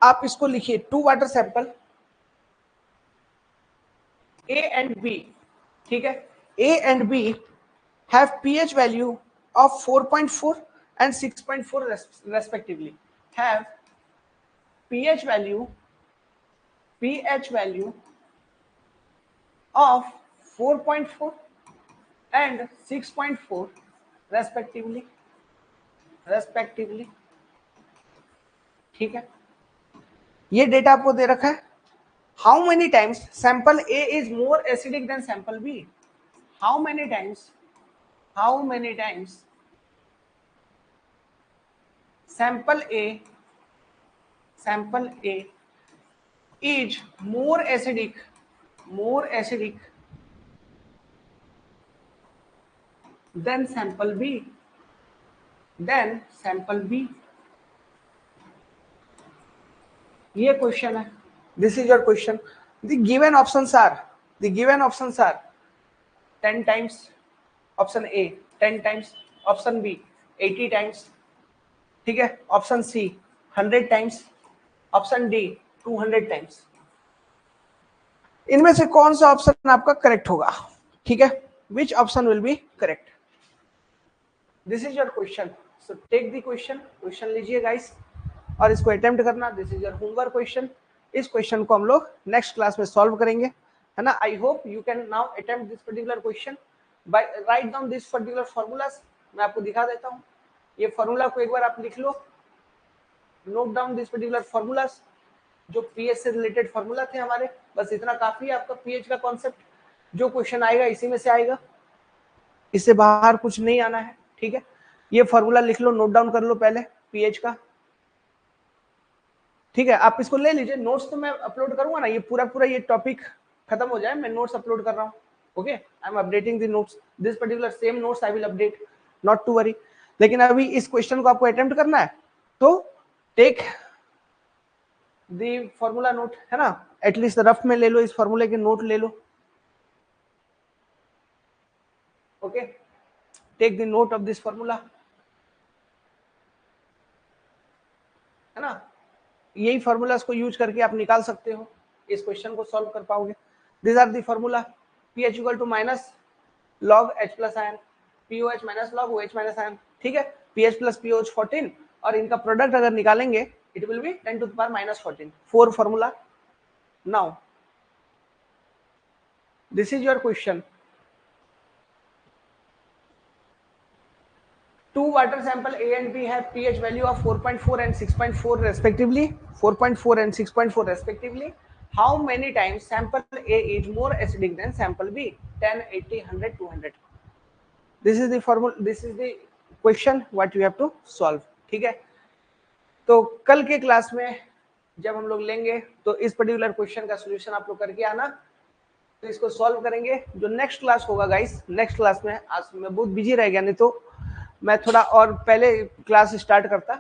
आप इसको लिखिए 2 water sample A and B, ठीक है, A and B have pH value of 4.4 and 6.4 respectively, have pH value of 4.4 and 6.4 respectively, ठीक है। ये डेटा आपको दे रखा है। How many times sample A is more acidic than sample B? How many times sample A is more acidic than sample B, ये question है, this is your question. The given options are 10 times option A, 10 times option B, 80 times, ठीक है, option C 100 times, option D 200 times। इनमें से कौन सा option आपका correct होगा, ठीक है, which option will be correct, this is your question. So take the question लीजिए गाइस और इसको अटेम्प्ट करना, this is your homework question. इस क्वेश्चन को हम लोग नेक्स्ट क्लास में सॉल्व करेंगे, है ना। I hope you can now attempt this particular question by write down this particular formulas. मैं आपको दिखा देता हूँ, ये फॉर्मूला को एक बार आप लिख लो, note down this particular formulas, जो पीएच से रिलेटेड फॉर्मूला थे हमारे, बस इतना काफी है आपका पीएच का कॉन्सेप्ट। जो क्वेश्चन आएगा इसी में से आएगा, इससे बाहर कुछ नहीं आना है, ठीक है। ये फॉर्मूला लिख लो, नोट डाउन कर लो पहले पीएच का, ठीक है। आप इसको ले लीजिए, नोट्स तो मैं अपलोड करूंगा ना, ये पूरा ये टॉपिक खत्म हो जाए, मैं नोट्स अपलोड कर रहा हूँ, okay. I am updating the notes, this particular same notes I will update, not to worry. लेकिन अभी इस क्वेश्चन को आपको अटेम्प्ट करना है, तो टेक दी फॉर्मूला नोट, है ना, एटलीस्ट रफ में ले लो, इस फॉर्मूले के नोट ले लो. Okay, take the note of this formula, है ना. यही फॉर्मूलाज को यूज करके आप निकाल सकते हो, इस क्वेश्चन को सॉल्व कर पाओगे. This are the formula. P H equal to minus log H plus ion, P O H minus log O H minus ion. ठीक है, P H plus P O H 14 और इनका प्रोडक्ट अगर निकालेंगे it will be 10 to the power minus 14. 4 formula. Now this is your question. Two water sample A and B have pH value of 4.4 and 6.4 respectively. 4.4 and 6.4 respectively. How many times sample A is more acidic than sample B? 10, 80, 100, 200. This is the formula. This is the question what you have to solve. ठीक है. तो कल के class में जब हम लोग लेंगे तो इस पर्टिकुलर क्वेश्चन का सोल्यूशन आप लोग करके आना. तो इसको सॉल्व करेंगे. जो नेक्स्ट क्लास होगा गाइस, नेक्स्ट क्लास में, आज मैं बहुत बिजी रह गया, नहीं तो मैं थोड़ा और पहले क्लास स्टार्ट करता.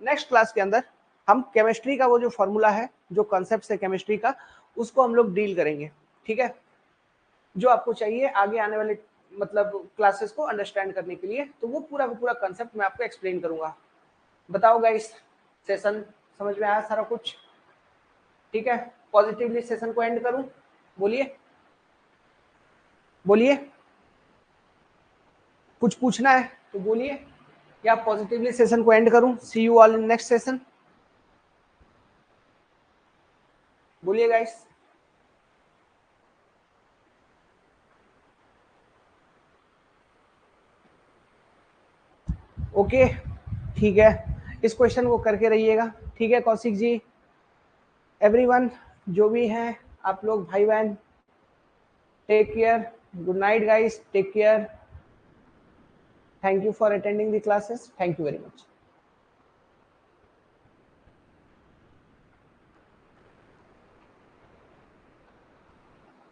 नेक्स्ट क्लास के अंदर हम केमिस्ट्री का वो जो फॉर्मूला है, जो कॉन्सेप्ट है केमिस्ट्री का, उसको हम लोग डील करेंगे. ठीक है, जो आपको चाहिए आगे आने वाले मतलब क्लासेस को अंडरस्टैंड करने के लिए. तो वो पूरा कॉन्सेप्ट मैं आपको एक्सप्लेन करूंगा. बताओ गाइस, सेशन समझ में आया सारा कुछ? ठीक है, पॉजिटिवली सेशन को एंड करूं? बोलिए बोलिए, कुछ पूछना है तो बोलिए, या पॉजिटिवली सेशन को एंड करूं? See you all in next session. बोलिए गाइस. ओके, ठीक है, इस क्वेश्चन को करके रहिएगा. ठीक है कौशिक जी, एवरीवन जो भी हैं आप लोग भाई बहन, take care. Good night guys, take care. Thank you for attending the classes. Thank you very much.